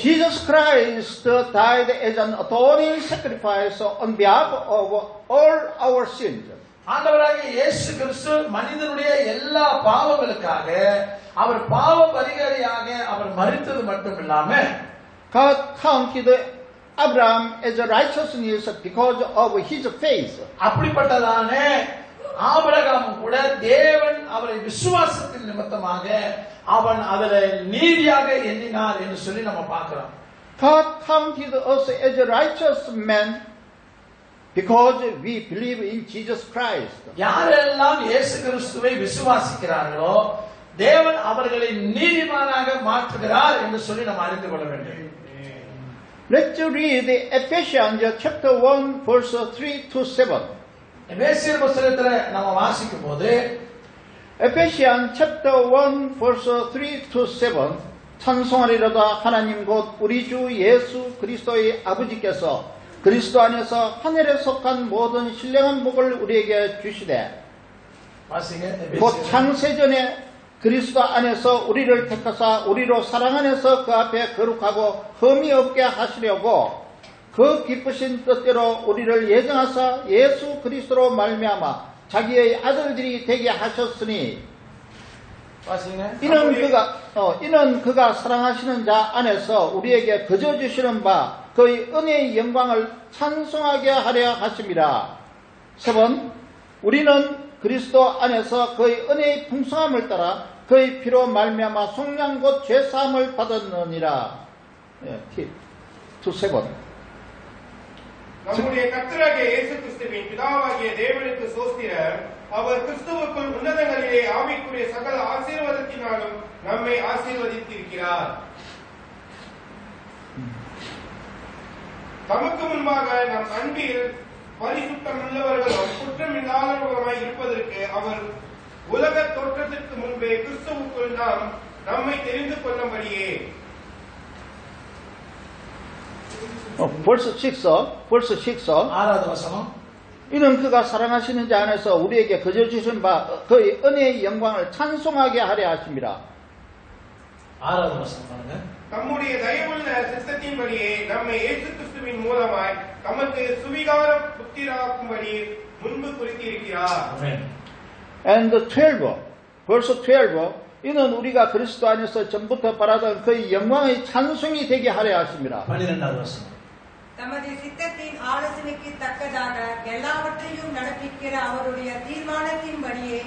Jesus Christ died as an atoning sacrifice on behalf of all our sins. ஆண்டவராகிய இயேசு கிறிஸ்து மனிதனுடைய எல்லா பாவங்களுக்காக அவர் பாவ பரிகாரியாக அவர் மரித்தது மட்டுமில்லாம God counted Abraham as a righteousness because of his faith. அப்படிப்பட்டதான ஆபிரகாம் கூட தேவன் அவரை விசுவாசத்தின் நிமித்தமாக அவன் அதில் நீதியாக எண்ணினார் என்று சொல்லி நம்ம பார்க்கிறோம். God counted us as a righteous man because we believe in Jesus Christ. யாரெல்லாம் இயேசு கிறிஸ்துவை விசுவாசிக்கிறார்களோ தேவன் அவர்களை நீதிமானாக மாற்றுகிறார் என்று சொல்லி நாம் அறிந்து கொள்ள வேண்டும். Let's read Ephesians chapter 1 verse 3 to 7. எபேசியர் புத்தகத்துல நம்ம வாசிக்கும்போது Ephesians chapter 1 verse 3 to 7. 찬송하리로다. 하나님 곧 우리 주 예수 그리스도의 아버지께서 그리스도 안에서 하늘에 속한 모든 신령한 복을 우리에게 주시되 வாசிங்க. 곧 창세전에 그리스도 안에서 우리를 택하사 우리로 사랑 안에서 그 앞에 거룩하고 흠이 없게 하시려고 그 기쁘신 뜻대로 우리를 예정하사 예수 그리스도로 말미암아 자기의 아들들이 되게 하셨으니 வாசிங்க. 이는 그가 사랑하시는 자 안에서 우리에게 거저 주시는 바 그의 은혜의 영광을 찬송하게 하려 하심이라. 7번 우리는 그리스도 안에서 그의 은혜의 풍성함을 따라 그의 피로 말미암아 속량 곧 죄사함을 받았느니라. 7번 நம்முடைய கர்த்தராகிய இயேசு கிறிஸ்துவின் பிதாவாகிய தேவனுக்கு ஸ்தோத்திரம். அவர் கிறிஸ்துவுக்குள் உன்னதங்களிலே ஆவிக்குரிய சகல ஆசீர்வாதத்தினாலும் நம்மை ஆசீர்வதித்திருக்கிறார். தமக்கு முன்பாக நம் அன்பில் பரிசுத்தம் உள்ளவர்களும் குற்றமில்லாதவர்களுமாய் இருப்பதற்கு அவர் உலக தோற்றத்திற்கு முன்பே கிறிஸ்துவுக்குள் நம்மை தெரிந்து கொள்ளும்படியே. 벌써 6절 ஆறாவது வசனம். 이는 그가 사랑하시는 자 안에서 우리에게 거저 주신 바 그의 은혜의 영광을 찬송하게 하려 하심이라. ஆறாவது வசனம் பாருங்க. தம்முடைய தயவுள்ள சித்தத்தின்படியே நம்மை இயேசு கிறிஸ்துவின் மூலமாய் தமக்கு சுவிகார புத்திராக்கும்படி முன்பு குறித்திருக்கிறார். ஆமென். And 12, 벌써 12, 이는 우리가 그리스도 안에서 전부터 바라던 그의 영광의 찬송이 되게 하려 하심이라. 12வது வசனம். தமது சித்தத்தின் ஆலோசனைக்கு தக்கதாக எல்லாவற்றையும் நடப்பிக்கிற அவருடைய தீர்மானத்தின்படியே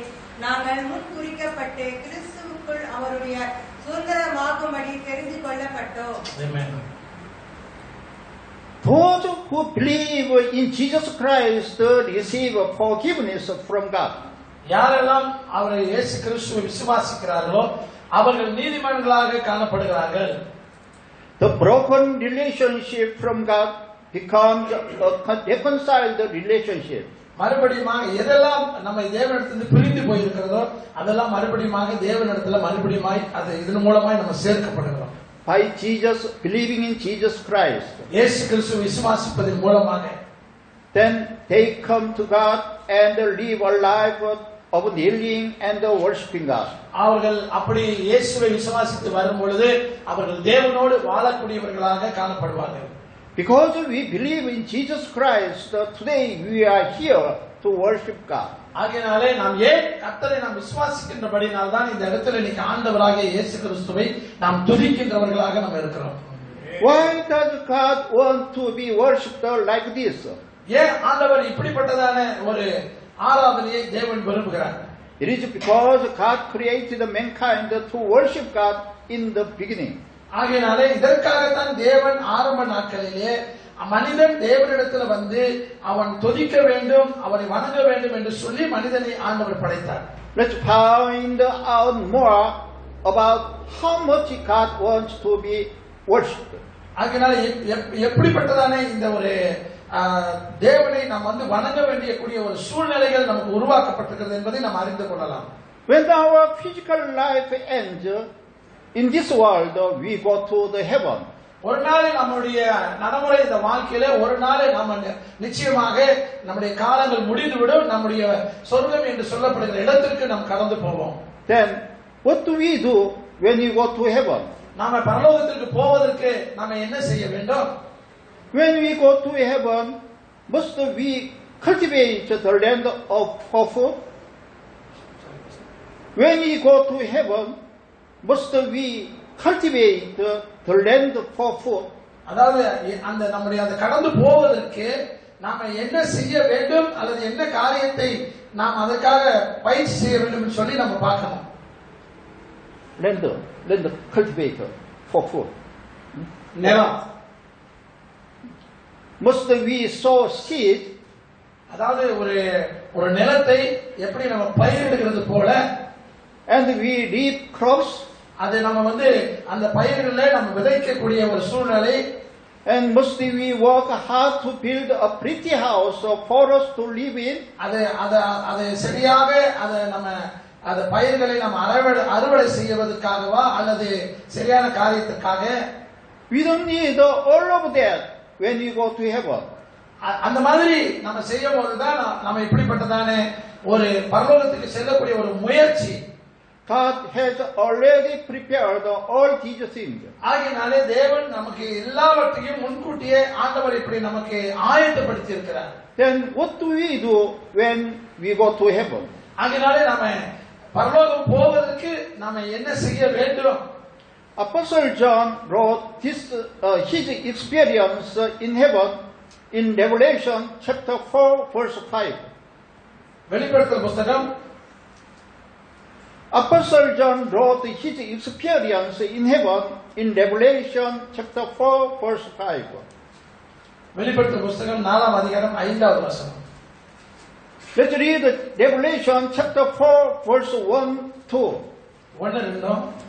நாங்கள் முன்குறிக்கப்பட்டு கிறிஸ்துவுக்குள் அவருடைய சுதந்திரமாகும்படி தெரிந்து கொள்ளப்பட்டோம். ஆமென். Those who believe in Jesus Christ receive forgiveness from God. யாரெல்லாம் அவரை இயேசு கிறிஸ்துவை விசுவாசிக்கிறார்களோ அவர்கள் நீதிமான்களாக காணப்படுகிறார்கள். The broken relationship from God becomes a reconciled relationship. மறுபடியுமாக எதெல்லாம் நம்மை தேவனிடத்திலிருந்து பிரிந்து போயிருக்கிறதோ அதெல்லாம் மறுபடியுமாக தேவனிடத்துல மறுபடியுமாய் அது இதன் மூலமாய் நம்ம சேர்க்கப்படுகிறோம். By Jesus, believing in Jesus Christ. இயேசு கிறிஸ்துவை விசுவாசிப்பதன் மூலமாக Then they come to God and live a life of kneeling and worshiping God. அவர்கள் அப்படி இயேசுவை விசுவாசித்து வரும் பொழுது அவர்கள் தேவனோடு வாழக்கூடியவர்களாக காணப்படுவார்கள். Because we believe in Jesus Christ, today we are here to worship God. ஆகையினாலே நாம் ஏன் கர்த்தரை நாம் விசுவாசிக்கின்றபடினால் தான் இந்த இடத்துல இன்னைக்கு ஆண்டவராகிய இயேசு கிறிஸ்துவை நாம் துதிக்கின்றவர்களாக நாம் இருக்கிறோம். Why does God want to be worshipped like this? ஏன் ஆண்டவர் இப்படிப்பட்டதான ஒரு ஆராதனையை தேவன் விரும்புகிறார்? It is because God created mankind to worship God in the beginning. ஆகையினாலே இதற்காகத்தான் தேவன் ஆரம்ப நாட்களிலே மனிதன் தேவனிடத்துல வந்து அவன் துதிக்க வேண்டும் அவனை வணங்க வேண்டும் என்று சொல்லி மனிதனை ஆண்டவர் படைத்தார். Let's find out more about how much God wants to be worshipped. ஆகையினால எப்படிப்பட்டதான இந்த ஒரு தேவனை நாம் வந்து வணங்க வேண்டிய கூடிய ஒரு சூழ்நிலைகள் நமக்கு உருவாக்கப்பட்டிருக்கிறது என்பதை நாம் அறிந்து கொள்ளலாம். When our physical life ends in this world, we go to the heaven. ஒரு நாள் நம்முடைய நடைமுறை இந்த வாழ்க்கையில ஒரு நாள் நம்ம நிச்சயமாக நம்முடைய காலங்கள் முடிந்துவிடும் நம்முடைய சொர்க்கம் என்று சொல்லப்படுகிற இடத்திற்கு நாம் கடந்து போவோம். Then what do we do when we go to heaven? நாம பரலோகத்திற்கு போவதற்கு நாம என்ன செய்ய வேண்டும்? When we go to heaven, must we cultivate the land of food? When we go to heaven, must we cultivate the land for food? அதாவது அந்த நம்முடைய அந்த கடந்து போவதற்கு நாம என்ன செய்ய வேண்டும் அல்லது என்ன காரியத்தை நாம் அதற்காக பயிற்சி செய்ய வேண்டும் என்று சொல்லி நம்ம பார்க்கணும். Land cultivate for food. நிலம். Must we sow seed? அதாவது ஒரு நிலத்தை எப்படி நம்ம பயிரிடுகிறது போல And we reap crops. அது நம்ம வந்து அந்த பயிர்களை நம்ம விதைக்கக்கூடிய ஒரு சூழ்நிலை. And must we work hard to build a pretty house for us to live in? அது சரியாக அதை நம்ம அந்த பயிர்களை நாம் அறுவடை செய்வதற்காகவா அல்லது சரியான காரியத்துக்காக? We don't need all of that when we go to heaven. அந்த மாதிரி நம்ம செய்யும் போதுதான் நம்ம இப்படிப்பட்டதான ஒரு பரலோகத்துக்கு செல்லக்கூடிய ஒரு முயற்சி. God has already prepared all these things. ஆகையினாலே தேவன் நமக்கு எல்லாவற்றையும் முன்கூட்டியே ஆண்டவர் இப்படி நமக்கு ஆயத்தப்படுத்தி இருக்கிறார். Then what do we do when we go to heaven? ஆகையினாலே நாம பரலோகம் போவதற்கு நாம என்ன செய்ய வேண்டும்? Apostle John wrote his experience in heaven in Revelation chapter 4 verse 5. வெளிப்படுத்தல் புத்தகம் Apostle John wrote his experience in heaven in Revelation chapter 4 verse 5. வெளிப்படுத்தல் புத்தகம் 4ஆம் அதிகாரம் 5வது வசனம். Let's read Revelation chapter 4 verse 1 2. 1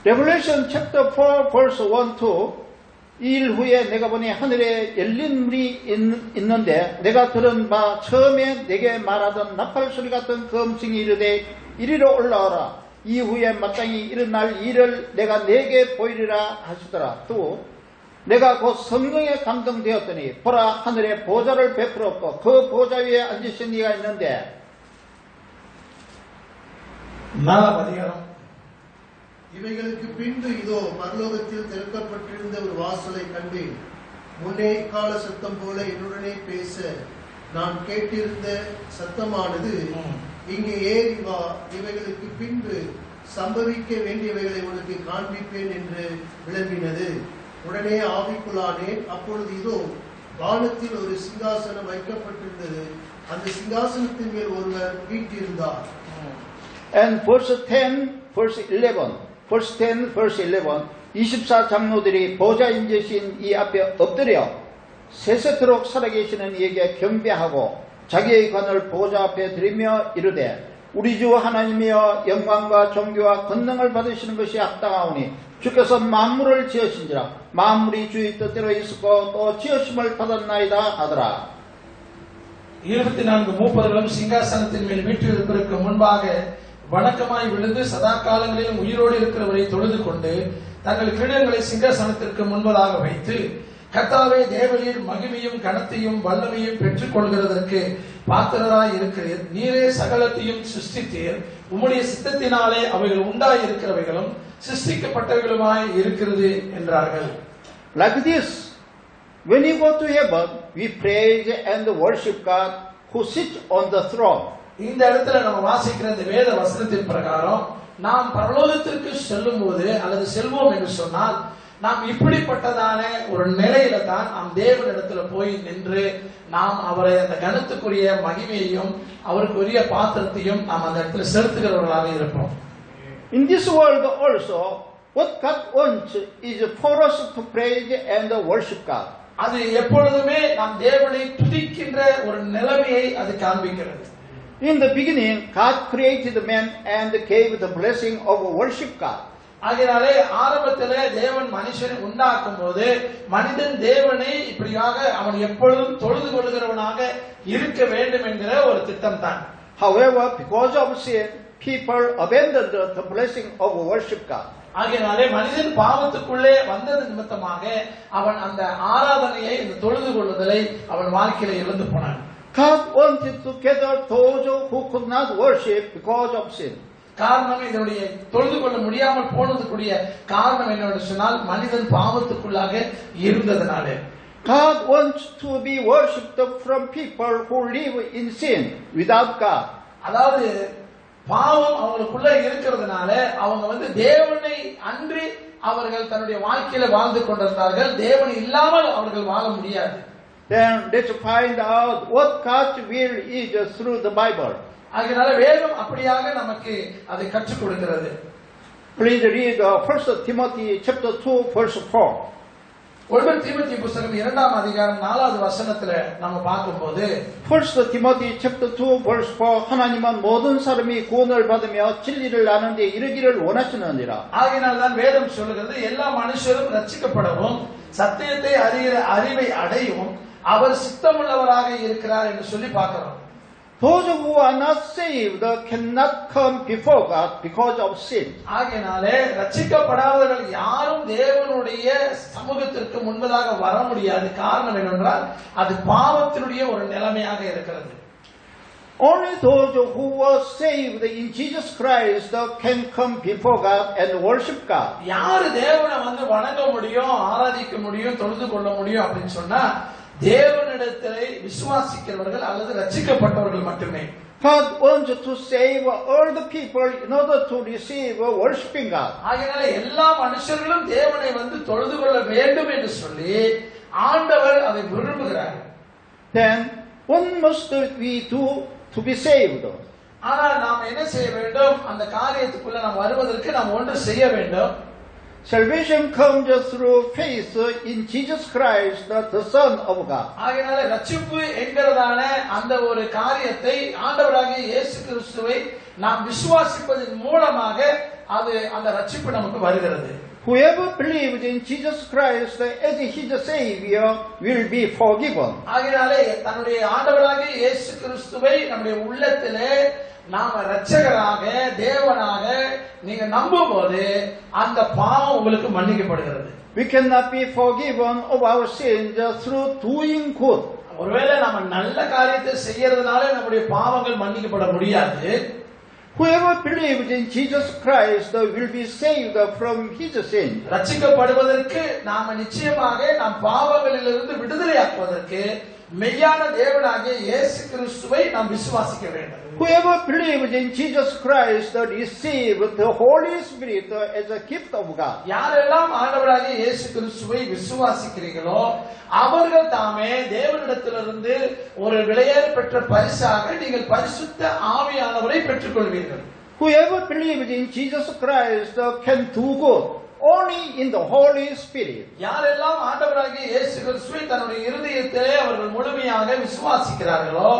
Revelation chapter 4 verse 1 2. 이 일 후에 내가 보니 하늘에 열린 문이 있는데 내가 들은 바 처음에 내게 말하던 나팔 소리 같은 검증이 이르되 이리로 올라오라. 이후에 마땅히 일어날 일을 내가 내게 보이리라 하시더라. 또 내가 곧 성령에 감동되었더니 보라 하늘에 보좌를 베풀었고 그 보좌 위에 앉으신 이가 있는데 4ஆம் அதிகாரம். இவைகளுக்கு பின்பு இதோ பரலோகத்தில் திறக்கப்பட்டிருந்த ஒரு வாசலை கண்டேன். முன்னே கால சத்தம் போல என்னுடனே பேச நான் கேட்டிருந்த சத்தமானது, இங்கே ஏறி வா, இவைகளுக்கு பின்பு சம்பவிக்க வேண்டியவைகளை உனக்கு காண்பிப்பேன் என்று விளம்பினது. உடனே ஆவிக்குள்ளானேன். அப்பொழுது இதோ வானத்தில் ஒரு சிங்காசனம் வைக்கப்பட்டிருந்தது. அந்த சிங்காசனத்தின் மேல் ஒருவர் வீற்றிருந்தார். And verse 10 verse 11 verse 10 verse 11 24 장로들이 보좌 앉으신 이 앞에 엎드려 세세토록 살아계시는 이에게 경배하고 자기의 관을 보좌 앞에 드리며 이르되 우리 주 하나님이여 영광과 존귀와 권능을 받으시는 것이 합당하오니 주께서 만물을 지으신지라 만물이 주의 뜻대로 있었고 또 지으심을 받았나이다 하더라. 24 மூப்பர்களும் சிங்காசனத்தின் மேல் வீற்றிருப்பதற்கு முன்பாக வணக்கமாய் விழுந்து சதா காலங்களிலும் உயிரோடு இருக்கிறவரை தொழுது கொண்டு தங்கள் கிரீடங்களை சிங்காசனத்திற்கு முன்பதாக வைத்து கர்த்தாவே தேவரீர் மகிமையும் கனத்தையும் வல்லமையும் பெற்றுக் கொள்கிறதற்கு பாத்திரராய் இருக்கிறீர். நீரே சகலத்தையும் சிருஷ்டித்தீர். உம்முடைய சித்தத்தினாலே அவைகள் உண்டாய் இருக்கிறவைகளும் சிருஷ்டிக்கப்பட்டவைகளுமாய் இருக்கிறது என்றார்கள். Like this, when we go to heaven, we praise and worship God who sits on the throne. இந்த இடத்துல நம்ம வாசிக்கிற இந்த வேத வசனத்தின் பிரகாரம் நாம் பரலோகத்திற்கு செல்லும் போது அல்லது செல்வோம் என்று சொன்னால் நாம் இப்படிப்பட்டதான ஒரு நிலையில தான் நாம் தேவனிடத்துல போய் நின்று நாம் அவரை அந்த கனத்துக்குரிய மகிமையையும் அவருக்குரிய பாத்திரத்தையும் நாம் அந்த இடத்துல செலுத்துகிறவர்களாக இருப்போம். In this world also, what God wants is for us to praise and worship God. அது எப்பொழுதுமே நாம் தேவனை துதிக்கின்ற ஒரு நிலைமையை அது காண்பிக்கிறது. In the beginning, God created man and gave the blessing of worship God. ஆகையாலே ஆரம்பத்திலே தேவன் மனுஷனை உண்டாக்கும் போது மனிதன் தேவனை இப்படியாக அவன் எப்பொழுதும் தொழுது கொள்கிறவனாக இருக்க வேண்டும் என்கிற ஒரு திட்டம் தான். However, because of sin, people abandoned the blessing of worship God. ஆகையாலே மனிதன் பாவத்துக்குள்ளே வந்தது நிமித்தமாக அவன் அந்த ஆராதனையை இந்த தொழுது கொள்ளுதலை அவன் வாழ்க்கையில இழந்து போனான். God wanted to gather those who could not worship because of sin. காரணம் இதனுடைய தொழுது கொள்ள முடியாமல் போனதுக்குரிய காரணம் என்னவென்று சொன்னால் மனிதன் பாவத்துக்குள்ளாக இருந்ததனாலே. God wants to be worshipped from people who live in sin without God. அதாவது பாவம் அவங்களுக்குள்ள இருக்கிறதுனால அவங்க தேவனை அன்றி அவர்கள் தன்னுடைய வாழ்க்கையில வாழ்ந்து கொண்டிருந்தார்கள். தேவன் இல்லாமல் அவர்கள் வாழ முடியாது. Then let's find out what God's will is through the Bible. அதனால வேதம் அப்படியாக நமக்கு அதை கற்றுக் கொடுக்கிறது. Please read 1 Timothy chapter 2 verse 4. 1 தீமோத்தேயு புத்தகம் 2ஆம் அதிகாரம் 4வது வசனத்துல நம்ம பார்க்கும்போது 1 Timothy chapter 2 verse 4 하나님은 모든 사람이 구원을 받으며 진리를 아는데 이르기를 원하시느니라. ஆகையினால்தான் வேதம் சொல்லுகிறது எல்லா மனுஷரும் ரட்சிக்கப்படவும் சத்தியத்தை அறிகிற அறிவை அடையவும் அவர் சித்தமுள்ளவராக இருக்கிறார் என்று சொல்லி பார்க்கிறோம். Those who are not saved cannot come before God because of sin. ஆகையினாலே ரட்சிக்கப்படாதவர்கள் யாரும் தேவனுடைய சமூகத்திற்கு முன்பதாக வர முடியாது. காரணம் என்னவென்றால் அது பாவத்தினுடைய ஒரு நிலைமையாக இருக்கிறது. Only those who were saved in Jesus Christ can come before God and worship God. யாரு தேவனை வந்து வணங்க முடியும், ஆராதிக்க முடியும், தொழுது கொள்ள முடியும் அப்படின்னு சொன்னா தேவனிடத்திலே விசுவாசிக்கிறவர்கள் அல்லது ரட்சிக்கப்பட்டவர்கள் மட்டுமே. God wants to save all the people in order to receive worshiping God. ஆகையால எல்லா மனுஷர்களும் தேவனை வந்து தொழுது கொள்ள வேண்டும் என்று சொல்லி ஆண்டவர் அதை விரும்புகிறார். Then what must we do to be saved? ஆனால் நாம் என்ன செய்ய வேண்டும்? அந்த காரியத்துக்குள்ள நாம் வருவதற்கு நாம் ஒன்று செய்ய வேண்டும். Salvation comes through faith in Jesus Christ, the Son of God. ஆகையால ரட்சிப்பு என்கிறதான அந்த ஒரு காரியத்தை ஆண்டவராகிய இயேசு கிறிஸ்துவை நாம் விசுவாசிப்பதன் மூலமாக அது அந்த ரட்சிப்பு நமக்கு வருகிறது. Whoever believes in Jesus Christ as his Savior will be forgiven. ஆகையாலே தன்னுடைய ஆண்டவராகிய இயேசு கிறிஸ்துவை நம்முடைய உள்ளத்திலே நாம ரட்சகராக தேவனாக நீங்க நம்பும்போது அந்த பாவம் உங்களுக்கு மன்னிக்கப்படுகிறது. We cannot be forgiven of our sins through doing good. ஒருவேளை நாம நல்ல காரியத்தை செய்யறதுனால நம்முடைய பாவங்கள் மன்னிக்கப்பட முடியாது. Whoever believes in Jesus Christ will be saved from his sins. ரட்சிக்கப்படுவதற்கு நாம நிச்சயமாக நாம் பாவங்களிலிருந்து விடுதலையாக்குவதற்கு மெய்யான தேவனாகிய இயேசு கிறிஸ்துவை நாம் விசுவாசிக்க வேண்டும். Whoever believes in Jesus Christ receives the Holy Spirit as a gift of God. யாரெல்லாம் ஆண்டவராகிய இயேசு கிறிஸ்துவை விசுவாசிக்கிறீர்களோ அவர்கள் தாமே தேவனிடத்திலிருந்து ஒரு விலையேற பெற்ற பரிசாக நீங்கள் பரிசுத்த ஆவியானவரை பெற்றுக்கொள்வீர்கள். Whoever believes in Jesus Christ can do good only in the Holy Spirit. யாரெல்லாம் ஆண்டவராகிய இயேசு கிறிஸ்துவை தன்னுடைய இருதயத்திலே அவர்கள் முழுமையாக விசுவாசிக்கிறார்களோ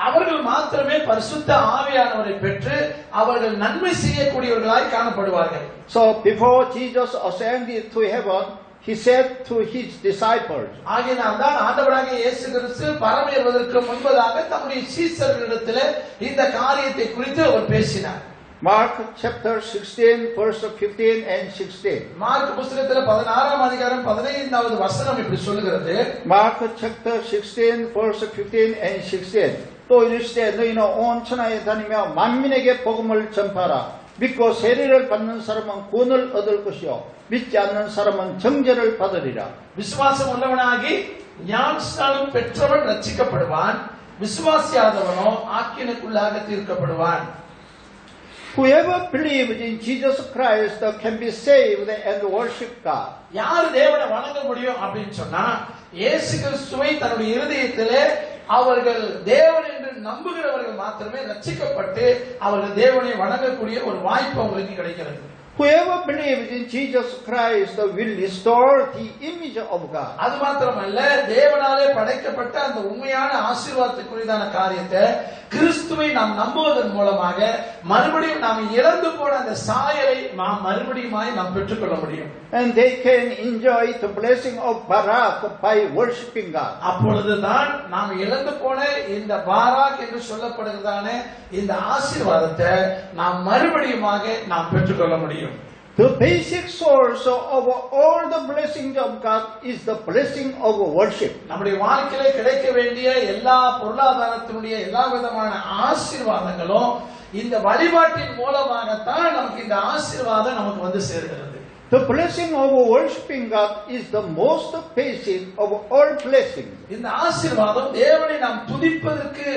அவர்கள் மாத்திரமே பரிசுத்த ஆவியானவரை பெற்று அவர்கள் நன்மை செய்யக்கூடியவர்களாய் காணப்படுவார்கள். So before Jesus ascended to heaven, he said to his disciples. ஆகையால் தான் ஆண்டவராகிய இயேசு கிறிஸ்து பரமேறுவதற்கு முன்பதாக தம்முடைய சீஷர்களிடத்திலே இந்த காரியத்தை குறித்து அவர் பேசினார். Mark chapter 16 verse 15 and 16. Mark புத்தகத்திலே 16ஆம் அதிகாரம் 15வது வசனம் இப்படி சொல்லுகிறது. Mark chapter 16 verse 15 and 16. 또 이르시되 너희는 온 천하에 다니며 만민에게 복음을 전파하라. 믿고 세례를 받는 사람은 구원을 얻을 것이요 믿지 않는 사람은 정죄를 받으리라. விசுவாசம் உள்ளவனாகி ஞானஸ்நானம் பெற்றவன் ரட்சிக்கப்படுவான், விசுவாசியாதவனோ ஆக்கினைக்குள்ளாக தீர்க்கப்படுவான். Whoever believes in Jesus Christ can be saved and worship God. யார் தேவனை வணங்க முடியும் அப்படின்னு சொன்னா இயேசு கிறிஸ்துவை தன்னுடைய இருதயத்திலே அவர்கள் தேவன் என்று நம்புகிறவர்கள் மாத்திரமே ரட்சிக்கப்பட்டு அவர்கள் தேவனை வணங்கக்கூடிய ஒரு வாய்ப்பு அவங்களுக்கு கிடைக்கிறது. Whoever believes in Jesus Christ will restore the image of God. அது மாத்திரமல்ல தேவனாலே படைக்கப்பட்ட அந்த உண்மையான ஆசீர்வாதத்துக்குரியதான காரியத்தை கிறிஸ்துவை நாம் நம்புவதன் மூலமாக மறுபடியும் நாம் இழந்து போன அந்த சாயலை நாம் மறுபடியுமாய் நாம் பெற்றுக்கொள்ள முடியும். And they can enjoy the blessing of Barak by worshiping God. அப்பொழுதுதான் நாம் இழந்து போன இந்த பாராக் என்று சொல்லப்படுகிறதான இந்த ஆசீர்வாதத்தை நாம் மறுபடியுமாக நாம் பெற்றுக்கொள்ள முடியும். The basic source of all the blessings of God is the blessing of worship. நம்முடைய வாழ்க்கையிலே கிடைக்க வேண்டிய எல்லா பொருளாதாரத்தினுடைய எல்லா விதமான ஆசீர்வாதங்களும் இந்த வழிபாட்டின் மூலமாகத்தான் நமக்கு இந்த ஆசீர்வாதம் நமக்கு வந்து சேர்கிறது. The blessing of worshiping God is the most basic of all blessings. இந்த ஆசீர்வாதம் தேவனை நாம் துதிப்பதற்கு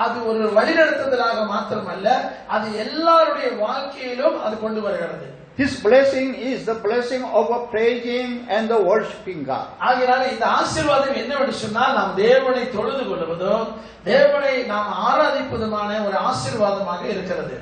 அது ஒரு வழிநடத்துதலாக மாத்திரமல்ல அது எல்லாருடைய வாழ்க்கையிலும் அது கொண்டு வருகிறது. This blessing is the blessing of praising and worshiping God. ஆகையால் இந்த ஆசீர்வாதம் என்னவென்று சொன்னால் நாம் தேவனை தொழுது கொள்வதும் தேவனை நாம் ஆராதிப்பதுமான ஒரு ஆசீர்வாதமாக இருக்கிறது.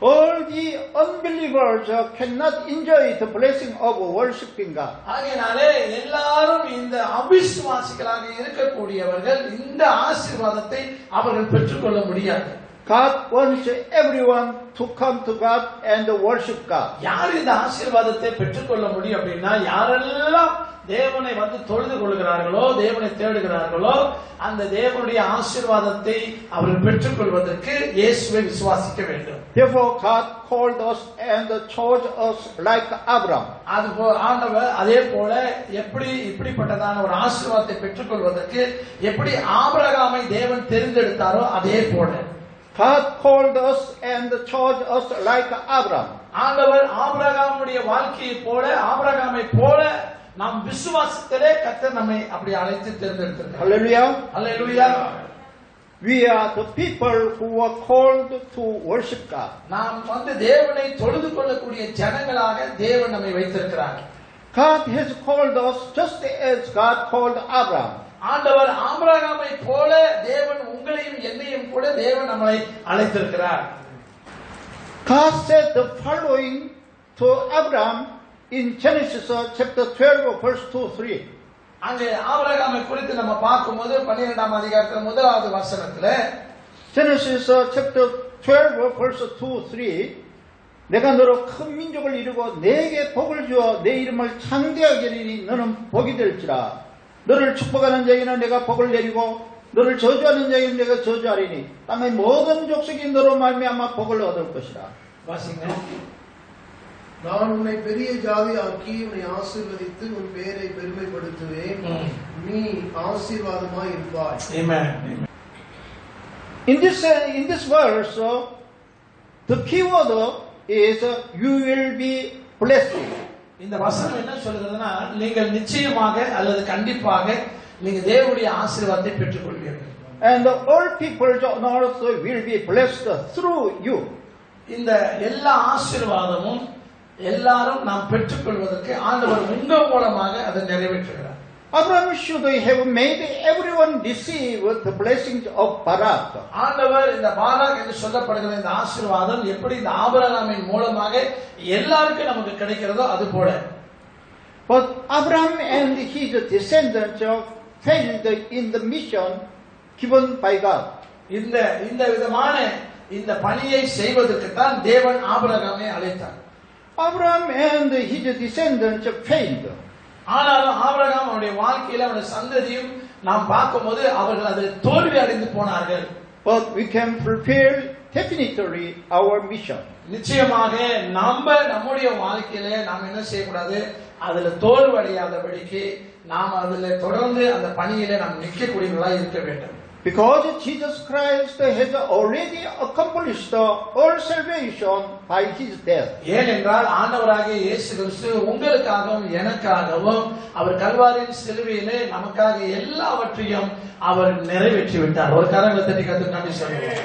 All the unbelievers cannot enjoy the blessing of worshiping God. ஆகையாலே எல்லாரும் இந்த அவிசுவாசிகளாக இருக்கக்கூடியவர்கள் இந்த ஆசீர்வாதத்தை அவர்கள் பெற்றுக்கொள்ள முடியாது. God wants everyone to come to God and worship God. யார் இந்த ஆசீர்வாதத்தை பெற்றுக்கொள்ள முடியும் அப்படின்னா, யாரெல்லாம் தேவனை வந்து தொழுது கொள்கிறார்களோ, தேவனை தேடுகிறார்களோ, அந்த தேவனுடைய ஆசீர்வாதத்தை அவர்கள் பெற்றுக்கொள்வதற்கு இயேசுவை விசுவாசிக்க வேண்டும். Therefore God called us and chose us like Abraham. ஆண்டவர் அதே போல எப்படி இப்படிப்பட்டதான ஒரு ஆசீர்வாதத்தை பெற்றுக்கொள்வதற்கு எப்படி ஆபிரகாமை தேவன் தெரிந்தெடுத்தாரோ அதே போல God called us and chose us like Abraham. ஆண்டவர் ஆபிரகாமுடைய வாழ்க்கையை போல, ஆபிரகாமை போல நாம் விசுவாசத்திலே கர்த்தர் நம்மை அப்படி அழைத்து தேர்ந்தெடுத்தார். Hallelujah. Hallelujah. We are the people who are called to worship God. நாம் வந்து தேவனை தொழுது கொள்ளக்கூடிய ஜனங்களாக தேவன் நம்மை வைத்திருக்கிறார். God has called us just as God called Abraham. ஆண்டவர் ஆபிரகாமை போல தேவன் உங்களையும் என்னையும் கூட தேவன் நம்மை அழைத்திருக்கிறார். God said the following to Abraham in Genesis chapter 12 verse 2-3. அங்கே ஆபிரகாமை குறித்து நம்ம பார்க்கும்போது 12ஆம் அதிகாரத்துல முதலாவது வசனத்துல Genesis chapter 12 verse 2-3 내가 너로 큰 민족을 이루고 내게 복을 주어 내 이름을 창대하게 하리니 너는 복이 될지라 너를 축복하는 자에게는 내가 복을 내리고 너를 저주하는 자에게는 내가 저주하리니 땅의 모든 족속이 너로 말미암아 복을 얻을 것이라. வாசிங்க. நான் உன்னை பெரிய ஜாதியாக்கி உன்னை ஆசீர்வதித்து உன் பெயரை பெருமைப்படுத்துவேன். நீ ஆசீர்வாதமாய் இருப்பாய். Amen. In this verse, the key word is you will be blessed. இந்த வசனம் என்ன சொல்லுகிறதுனா, நீங்கள் நிச்சயமாக அல்லது கண்டிப்பாக நீங்க தேவனுடைய ஆசீர்வாதத்தை பெற்றுக்கொள்வீர்கள். And all people on earth will be blessed through you. இந்த எல்லா ஆசீர்வாதமும் எல்லாரும் நாம் பெற்றுக்கொள்வதற்கு ஆண்டவர் உங்க மூலமாக அதை நிறைவேற்றுகிறார். Abraham should have made everyone receive the blessings of Barak. ஆண்டவர் இந்த பாராக் என்று சொல்லப்படுகிற இந்த ஆசீர்வாதம் எப்படி இந்த ஆபிரகாமின் மூலமாக எல்லாருக்கும் நமக்கு கிடைக்கிறதோ அது போல. But Abraham and his descendants failed in the mission given by God. இந்த விதமான இந்த பணியை செய்வதற்கு தான் தேவன் ஆபிரகாமை அழைத்தார். Abraham and his descendants failed. ஆனாலும் ஆபிரகாம் அவருடைய வாழ்க்கையில அவருடைய சந்ததியும் நாம் பார்க்கும்போது அவர்கள் அதில் தோல்வி அடைந்து போனார்கள். But we can fulfill definitely our mission. நிச்சயமாக நம்முடைய வாழ்க்கையில நாம் என்ன செய்யக்கூடாது, அதுல தோல்வி அடையாதபடிக்கு நாம் அதுல தொடர்ந்து அந்த பணியில நாம் நிற்கக்கூடியவர்களாக இருக்க வேண்டும். Because Jesus Christ has already accomplished all salvation by his death. ஏனென்றால் ஆண்டவராகிய இயேசு கிறிஸ்து உங்களுக்காகவும் எனக்காகவும் அவர் கல்வாரியின் சிலுவையிலே நமக்காக எல்லாவற்றையும் அவர் நிறைவேற்றி விட்டார். ஒரு கரங்களை தட்டி கர்த்தருக்கு நன்றி சொல்லுவோம்.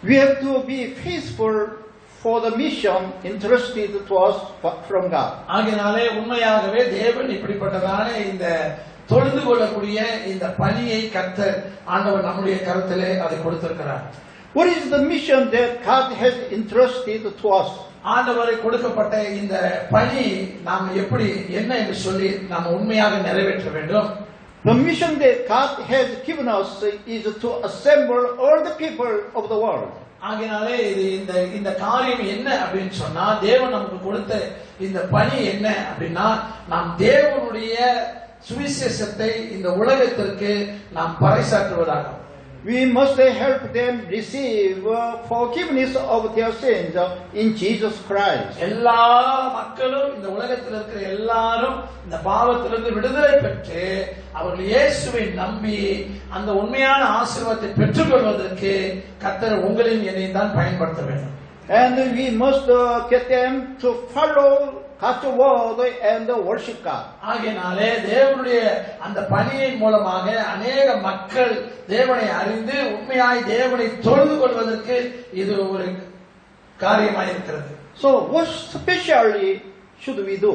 We have to be faithful for the mission entrusted to us from God. ஆகையாலே உண்மையாகவே தேவன் இப்படிப்பட்டதான இந்த தொழுது கொள்ளக்கூடிய இந்த பணியை கர்த்தர் ஆண்டவர் நம்முடைய கருத்திலே அதை கொடுத்திருக்கிறார். What is the mission that God has entrusted to us? ஆண்டவரை கொடுக்கப்பட்ட இந்த பணி நாம் எப்படி என்ன என்று சொல்லி நாம் உண்மையாக நிறைவேற்ற வேண்டும். The mission that God has given us is to assemble all the people of the world. ஆகையாலே இந்த காரியம் என்ன அப்படின்னு சொன்னா, தேவன் நமக்கு கொடுத்த இந்த பணி என்ன அப்படின்னா, நாம் தேவனுடைய சுவிசேஷத்தை இந்த உலகத்திற்கு நாம் பறைசாற்றுவதாகும். We must help them receive forgiveness of their sins in Jesus Christ. எல்லா மக்களும் இந்த உலகத்தில் இருக்கிற எல்லாரும் இந்த பாவத்திலிருந்து விடுதலை பெற்று அவர்கள் இயேசுவை நம்பி அந்த உண்மையான ஆசீர்வாதத்தை பெற்றுக்கொள்வதற்கு கர்த்தர் உங்களையும் என்னையும் தான் பயன்படுத்த வேண்டும். And we must get them to follow God's word and worship God. ஆகையினாலே தேவனுடைய அந்த பணியின் மூலமாக அநேக மக்கள் தேவனை அறிந்து உண்மையாய் தேவனை தொழுது கொள்வதற்கு இது ஒரு காரியமாய் இருக்கிறது. So what specially should we do?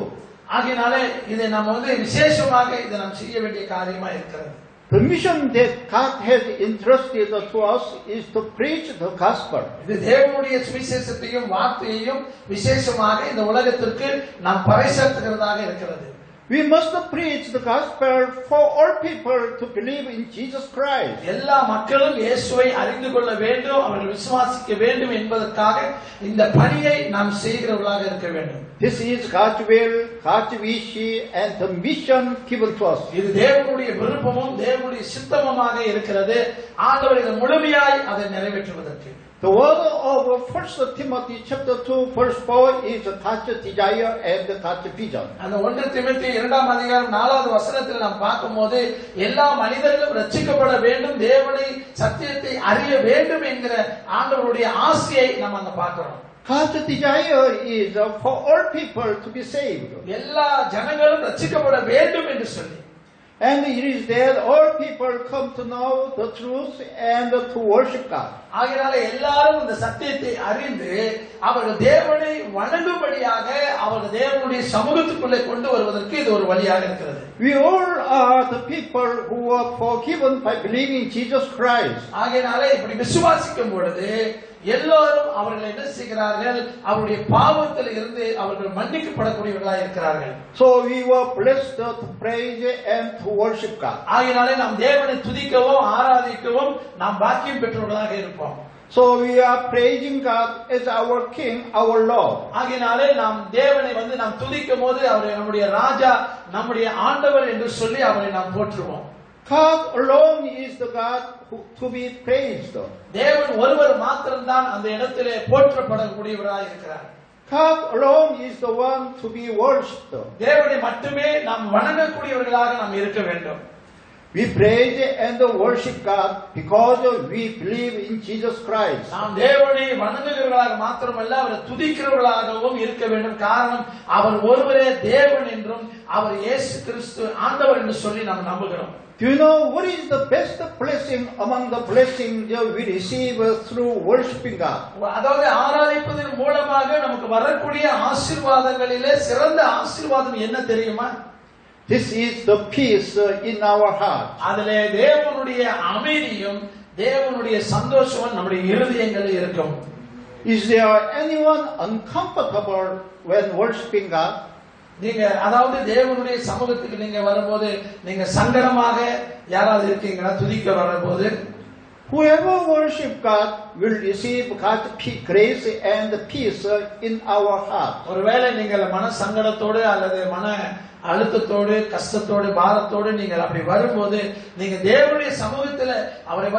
ஆகையினாலே இதை நாம் விசேஷமாக இதை நாம் செய்ய வேண்டிய காரியமா இருக்கிறது. The mission that God has entrusted to us is to preach the gospel. இது தேவனுடைய சுவிசேஷத்தையும் வார்த்தையையும் விசேஷமாக இந்த உலகத்திற்கு நாம் பறைசாற்றுகிறதாக இருக்கிறது. We must preach the gospel for all people to believe in Jesus Christ. எல்லா மக்களும் இயேசுவை அறிந்து கொள்ள வேண்டும், அவர்கள் விசுவாசிக்க வேண்டும் என்பதற்காக இந்த பணியை நாம் செய்கிறவர்களாக இருக்க வேண்டும். This is God's will, God's wish, and the mission given to us. இது தேவனுடைய விருப்பமும் தேவனுடைய சித்தமுமாக இருக்கிறது. ஆண்டவர் இதை முழுமையாய் அதை நிறைவேற்றுவதற்கு. The word of 1 Timothy chapter 2 verse 4 is God's desire and God's vision. அந்த 1 தீமோத்தேயு 2ஆம் அதிகாரம் 4வது வசனத்தில் நாம் பார்க்கும்போது எல்லா மனிதர்களும் ரட்சிக்கப்பட வேண்டும், தேவனை சத்தியத்தை அறிய வேண்டும் என்கிற ஆண்டவருடைய ஆசையை நாம் அங்க பார்க்கிறோம். God's desire is for all people to be saved. எல்லா ஜனங்களும் ரட்சிக்கப்பட வேண்டும் என்று சொல்லி. And it is that all people come to know the truth and to worship God. ஆகையால எல்லாரும் இந்த சத்தியத்தை அறிந்து அவர்கள் தேவனை வணங்கும்படியாக அவர்கள் தேவனுடைய சமூகத்துக்குள்ளே கொண்டு வருவதற்கு இது ஒரு வழியாக இருக்கிறது. We all are the people who are forgiven by believing in Jesus Christ. ஆகையால இப்படி விசுவாசிக்கும் பொழுது எல்லாரும் அவர்கள் என்ன செய்கிறார்கள், அவருடைய பாவத்தில் இருந்து அவர்கள் மன்னிக்கப்படக்கூடியவர்களாக இருக்கிறார்கள். So we were blessed to praise and to worship God. ஆகையால நாம் தேவனை துதிக்கவும் ஆராதிக்கவும் நாம் பாக்கியம் பெற்றவர்களாக இருப்போம். So we are praising God as our King, our Lord. ஆகையாலே நாம் தேவனை நாம் துதிக்கும் போது அவரை நம்முடைய ராஜா, நம்முடைய ஆண்டவர் என்று சொல்லி அவரை நாம் போற்றுவோம். God alone is the God to be praised. தேவன் ஒருவர் மாத்திரம்தான் அந்த இடத்திலே போற்றப்படக்கூடியவராக இருக்கிறார். God alone is the one to be worshipped. தேவனை மட்டுமே நாம் வணங்கக்கூடியவர்களாக நாம் இருக்க வேண்டும். We praise and worship God because we believe in Jesus Christ. நாம் தேவனை வணங்குகிறவர்களாக மாத்திரமல்ல, அவரை துதிக்கிறவர்களாகவும் இருக்க வேண்டும். காரணம் அவர் ஒருவரே தேவன் என்றும் அவர் இயேசு கிறிஸ்து ஆண்டவர் என்று சொல்லி நாம் நம்புகிறோம். Do you know what is the best blessing among the blessings we receive through worshiping God? அதாவது ஆராதிப்பதன் மூலமாக நமக்கு வரக்கூடிய ஆசீர்வாதங்களிலே சிறந்த ஆசீர்வாதம் என்ன தெரியுமா? This is the peace in our heart. அதிலே தேவனுடைய அமைதியும் தேவனுடைய சந்தோஷமும் நம்முடைய இருதயங்களில் இருக்கும். Is there anyone uncomfortable when worshiping God? நீங்க அதாவது தேவனுடைய சமூகத்துக்கு நீங்க வரும்போது நீங்க சங்கடமாக யாராவது இருக்கீங்களா? துதிக்க வரும்போது Whoever worship God will receive God's grace and peace in our heart. ஒருவேளை நீங்கள் மன சங்கடத்தோடு அல்லது மன அழுத்தத்தோடு கஷ்டத்தோடு பாரத்தோடு நீங்கள் அப்படி வரும்போது நீங்க தேவனுடைய சமூகத்துல அவரை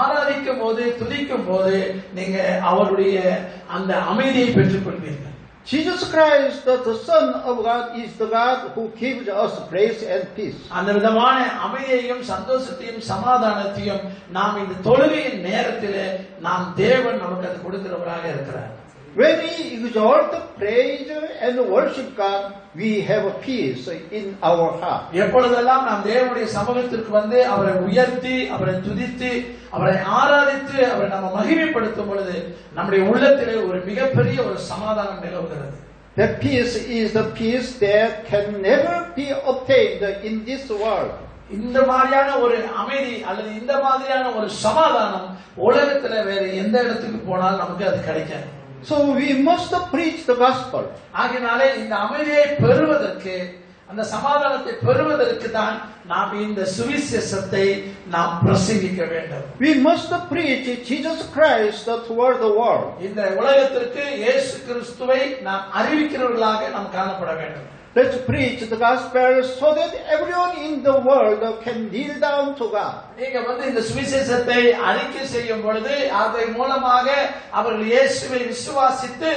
ஆராதிக்கும் போது துதிக்கும் போது நீங்க அவருடைய அந்த அமைதியை பெற்றுக் கொள்வீர்கள். Jesus Christ, the Son of God, is the God who gives us grace and peace. அந்த விதமான அமைதியையும் சந்தோஷத்தையும் சமாதானத்தையும் நாம் இந்த தொழுகையின் நேரத்திலே நாம் தேவன் நமக்கு அது கொடுக்கிறவராக இருக்கிறார். When we exalt, praise and worship God, we have peace in our heart. எப்பொழுதெல்லாம் நாம் தேவனுடைய சமூகத்திற்கு அவரை உயர்த்தி அவரை துதித்து அவரை ஆராதித்து அவரை நம்ம மகிமைப்படுத்தும் பொழுது நம்முடைய உள்ளத்திலே ஒரு மிகப்பெரிய ஒரு சமாதானம் நிலவுகிறது. That peace is the peace that can never be obtained in this world. இந்த மாதிரியான ஒரு அமைதி அல்லது இந்த மாதிரியான ஒரு சமாதானம் உலகத்துல வேற எந்த இடத்துக்கு போனாலும் நமக்கு அது கிடைக்காது. So we must preach the gospel. ஆகையாலே இந்த அமைதியை பெறுவதற்கு அந்த சமாதானத்தை பெறுவதற்கு தான் நாம் இந்த சுவிசேஷத்தை நாம் பிரசங்கிக்க வேண்டும். We must preach Jesus Christ toward the world. இந்த உலகத்திற்கு இயேசு கிறிஸ்துவை நாம் அறிவிக்கிறவர்களாக நாம் காணப்பட வேண்டும். Let's preach the gospel so that everyone in the world can kneel down to God. நீங்க இந்த சுவிசேஷத்தை அறிக்கை செய்யும் பொழுது அதன் மூலமாக அவர்கள் இயேசுவை விசுவாசித்து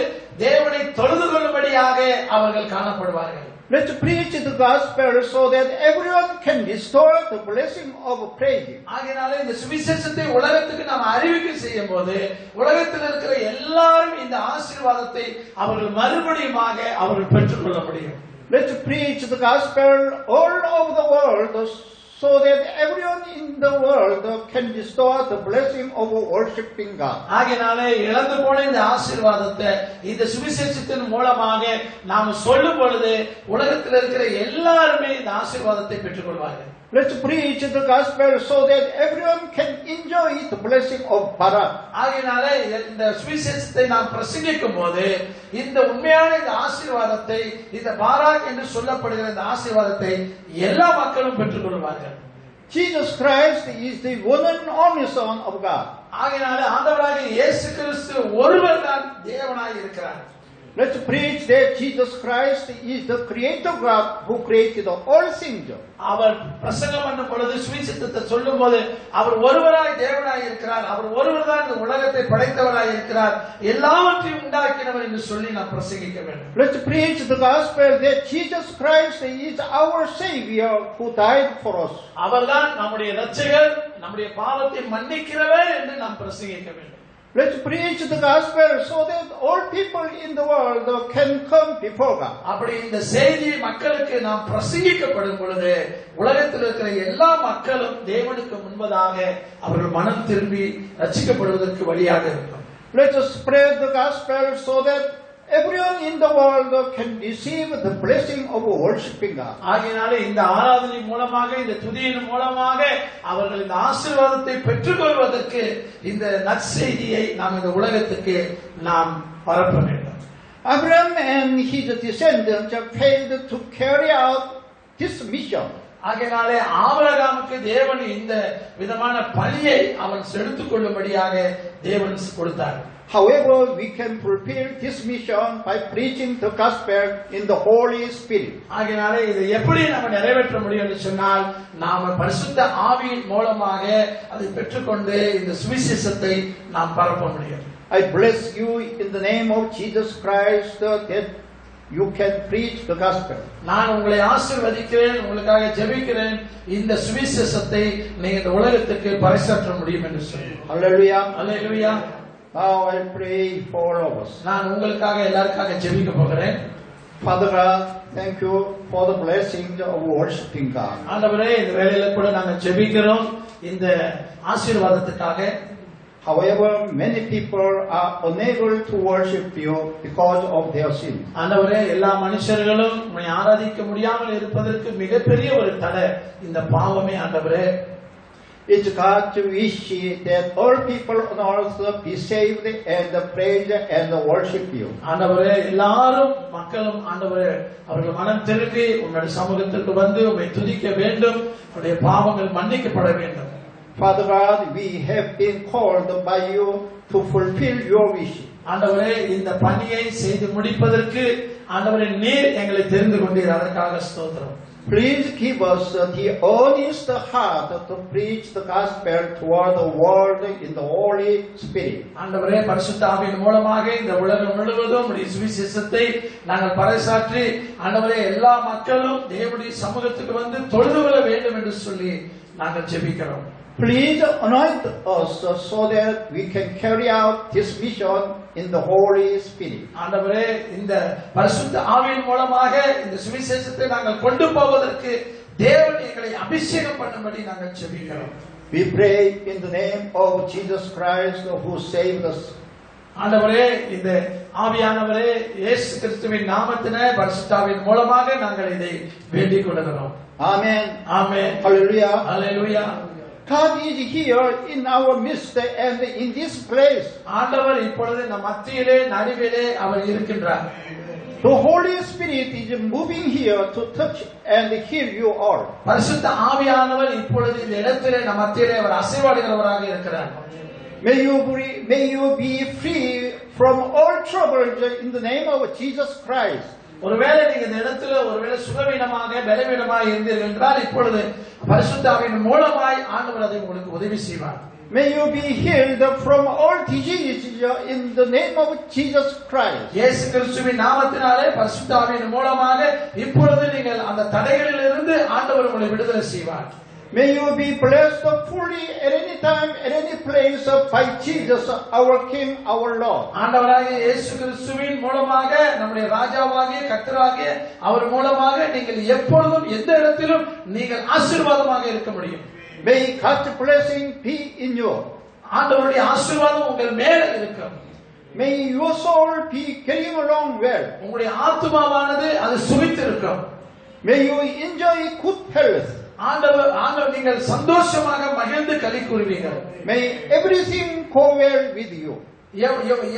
தேவனை தொழுது கொள்ளும்படியாக அவர்கள் காணப்படுவார்கள். Let's preach the gospel so that everyone can restore the blessing of praising. ஆகையாலே இந்த சுவிசேஷத்தை உலகத்துக்கு நாம் அறிவிக்கை செய்யும் போது உலகத்தில் இருக்கிற எல்லாரும் இந்த ஆசீர்வாதத்தை அவர்கள் மறுபடியுமாக அவர்கள் பெற்றுக்கொள்ள முடியும். Let's preach the gospel all over the world so that everyone in the world can restore the blessing of worshiping God. ஆகையாலே இழந்து போன இந்த ஆசீர்வாதத்தை இந்த சுவிசேஷத்தின் மூலமாக நாம் சொல்லும் பொழுது உலகத்தில் இருக்கிற எல்லாருமே இந்த ஆசீர்வாதத்தை பெற்றுக்கொள்வார்கள். Let's preach the gospel so that everyone can enjoy enjoy the blessing of Barak. ஆகையினால இந்த சுவிசேஷத்தை நாம் பிரசங்கிக்கும் போது இந்த உண்மையான இந்த ஆசீர்வாதத்தை, இந்த பாராக் என்று சொல்லப்படுகிற இந்த ஆசீர்வாதத்தை எல்லா மக்களும் பெற்றுக்கொள்வார்கள். Jesus Christ is the one and only Son of God. ஆகையினால ஆண்டவராகிய இயேசு கிறிஸ்து ஒருவர் தான் தேவனாய் இருக்கிறார். Let's preach that Jesus Christ is the creator God who created all things. அவர் பிரசங்கம் பண்ணும் பொழுது சுவிசேஷத்தை சொல்லும் போது அவர் ஒருவராய் தேவனாய் இருக்கிறார், அவர் ஒருவர் தான் இந்த உலகத்தை படைத்தவராய் இருக்கிறார், எல்லாவற்றையும் உண்டாக்கினவர் என்று சொல்லி நாம் பிரசங்கிக்க வேண்டும். Let's preach the gospel that Jesus Christ is our Savior who died for us. அவர்தான் நம்முடைய இரட்சகர், நம்முடைய பாவத்தை மன்னிக்கிறவர் என்று நாம் பிரசங்கிக்க வேண்டும். Let's preach the gospel so that all people in the world can come before God. அப்படி இந்த செய்தியை மக்களுக்கு நாம் பிரசங்கிக்கப்படும் பொழுது உலகத்தில் இருக்கிற எல்லா மக்களும் தேவனுக்கு முன்பதாக அவர்கள் மனம் திரும்பி ரட்சிக்கப்படுவதற்கு வழியாக இருக்கும். Let us spread the gospel so that everyone in the world can receive the blessing of worshiping God. ஆகையினாலே இந்த ஆராதனை மூலமாக, இந்த துதியின் மூலமாக அவர்கள் இந்த ஆசீர்வாதத்தை பெற்றுக்கொள்வதற்கு இந்த நற்செய்தியை நாம் இந்த உலகத்துக்கு நாம் பரப்ப வேண்டும். Abraham and his descendants failed to carry out this mission. ஆகையினாலே ஆபிரகாமுக்கு தேவன் இந்த விதமான பணியை அவன் எடுத்துக் கொள்ளும்படியாக தேவன் கொடுத்தார். However, we can fulfill this mission by preaching the gospel in the Holy Spirit. ஆகையினாலே இதை எப்படி நம்ம நிறைவேற்ற முடியும் என்று சொன்னால் நாம பரிசுத்த ஆவியின் மூலமாக அதை பெற்றுக்கொண்டு இந்த சுவிசேஷத்தை நாம் பரப்ப முடியும். I bless you in the name of Jesus Christ that you can preach the gospel. நான் உங்களை ஆசீர்வதிக்கிறேன், உங்களுக்காக ஜெபிக்கிறேன், இந்த சுவிசேஷத்தை நீங்க இந்த உலகத்துக்கு பறைசாற்ற முடியும் என்று சொல்லி. Hallelujah. Hallelujah. Now I pray for all of us. நான் உங்களுக்காக எல்லாருக்காக ஜெபிக்க போகிறேன். Father God, thank you for the blessings of worshiping God. ஆண்டவரே, இந்த வேளையில கூட நாங்கள் ஜெபிக்கிறோம் இந்த ஆசீர்வாதத்துக்காக. However, many people are unable to worship you because of their sin. ஆண்டவரே, எல்லா மனுஷர்களும் உம்மை ஆராதிக்க முடியாமல் இருப்பதற்கு மிகப்பெரிய ஒரு தடை இந்த பாவமே. ஆண்டவரே, It's God's wish that all people on earth be saved and praise and worship you. ஆண்டவரே, எல்லாரும் மக்களும் ஆண்டவரே அவர்கள் மனம் திரும்பி உம்முடைய சமூகத்திற்கு வந்து உம்மை துதிக்க வேண்டும், உம்முடைய பாவங்கள் மன்னிக்கப்பட வேண்டும். Father God, we have been called by you to fulfill your wish. ஆண்டவரே, இந்த பணியை செய்து முடிப்பதற்கு ஆண்டவரே நீர் எங்களை தெரிந்து கொண்டீர், அதற்காக ஸ்தோத்திரம். Please give us the honest heart to preach the gospel toward the world in the Holy Spirit. ஆண்டவரே, பரிசுத்த ஆவியின் மூலமாக இந்த உலகம் முழுவதும் உம்முடைய சுவிசேஷத்தை நாங்கள் பறைசாற்றி ஆண்டவரே எல்லா மக்களும் தேவனுடைய சமூகத்துக்கு வந்து தொழுது கொள்ள வேண்டும் என்று சொல்லி நாங்கள் ஜெபிக்கிறோம். Please anoint us so that we can carry out this mission in the Holy Spirit. ஆண்டவரே, இந்த பரிசுத்த ஆவியின் மூலமாக இந்த சுவிசேஷத்தை நாங்கள் கொண்டு போவதற்கு தேவன் எங்களை அபிஷேகம் பண்ணும்படி நாங்கள் ஜெபிக்கிறோம். We pray in the name of Jesus Christ who saved us. ஆண்டவரே, இந்த ஆவியானவரே இயேசு கிறிஸ்துவின் நாமத்திலே பரிசுத்த ஆவியின் மூலமாக நாங்கள் இதை வேண்டிக் கொள்கிறோம். Amen. Amen. Hallelujah. Hallelujah. God is here in our midst and in this place. ஆண்டவர் இப்பொழுது நம் மத்தியிலே நடுவிலே அவர் இருக்கின்றார். The Holy Spirit is moving here to touch and heal you all. பரிசுத்த ஆவியானவர் இப்பொழுது இந்த இடத்திலே நம் மத்தியிலே அவர் அசைவாடுகிறவராக இருக்கிறார். May you be free from all troubles in the name of Jesus Christ. ஒருவேளை நீங்க இந்த இடத்துல ஒருவேளை சுகவீனமாக பலவீனமாக இருந்தீர்கள் என்றால் இப்பொழுது பரிசுத்த ஆவியின் மூலமாய் ஆண்டவர் அதை உங்களுக்கு உதவி செய்வார். May you be healed from all diseases in the name of Jesus Christ. இயேசு கிறிஸ்துவின் நாமத்தினாலே பரிசுத்த ஆவியின் மூலமாக இப்பொழுது நீங்கள் அந்த தடைகளிலிருந்து ஆண்டவர் உங்களை விடுதலை செய்வார். May you be blessed fully at any time, at any place by Jesus, our King, our Lord. ஆண்டவராகிய இயேசு கிறிஸ்துவின் மூலமாக நம்முடைய ராஜாவாகிய கர்த்தராகிய அவர் மூலமாக நீங்கள் எப்பொழுதும் எந்த இடத்திலும் நீங்கள் ஆசீர்வாதமாக இருக்க முடியும். May God's blessing be in you. ஆண்டவருடைய ஆசீர்வாதம் உங்கள் மேல இருக்கும். May your soul be getting along well. உங்களுடைய ஆத்துமாவானது அது சுகித்து இருக்கும். May you enjoy good health. ஆண்டவர் நீங்கள் சந்தோஷமாக மகிழ்ந்து களி கூறுவீர்கள். May everything go well with you.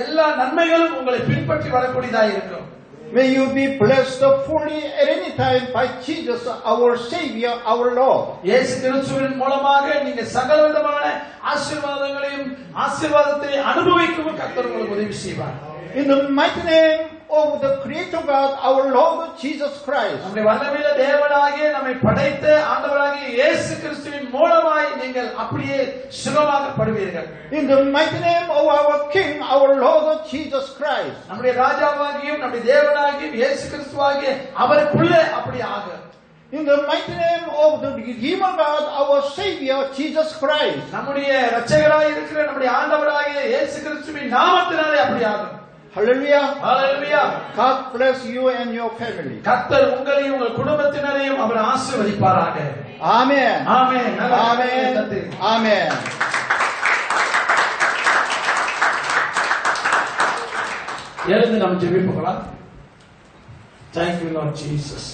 எல்லா நன்மைகளும் உங்களை பின்பற்றி வரக்கூடியதாக இருக்கும். May you be blessed fully at any time by Jesus, our Savior, our Lord. இயேசு கிறிஸ்துவின் மூலமாக நீங்க சகலவிதமான ஆசீர்வாதத்தை அனுபவிக்கவும் கர்த்தர் உங்களுக்கு உதவி செய்வார். In the mighty name of the Creator God, our Lord Jesus Christ. நம்முடைய வல்லமையுள்ள தேவனாகிய நம்மை படைத்த ஆண்டவராகிய இயேசு கிறிஸ்துவின் மூலமாய் நீங்கள் அப்படியே சுகமாக்கப்படுவீர்கள். In the mighty name of our King, our Lord Jesus Christ. நம்முடைய ராஜாவாகியும் நம்முடைய தேவனாகியும் இயேசு கிறிஸ்துவாகிய அவருக்குள்ளே அப்படி ஆக. In the mighty name of the Redeemer God, our Savior Jesus Christ. நம்முடைய இரட்சகராய் இருக்கிற நம்முடைய ஆண்டவராகிய இயேசு கிறிஸ்துவின் நாமத்தினாலே அப்படி ஆகும். Hallelujah. Hallelujah. God bless you and your family. கர்த்தர் உங்களையும் உங்கள் குடும்பத்தினரையும் அவர் ஆசீர்வதிப்பாராக. Amen. Amen. Amen. Amen. எழுந்து நாம் ஜெபிப்போம். Thank you Lord Jesus.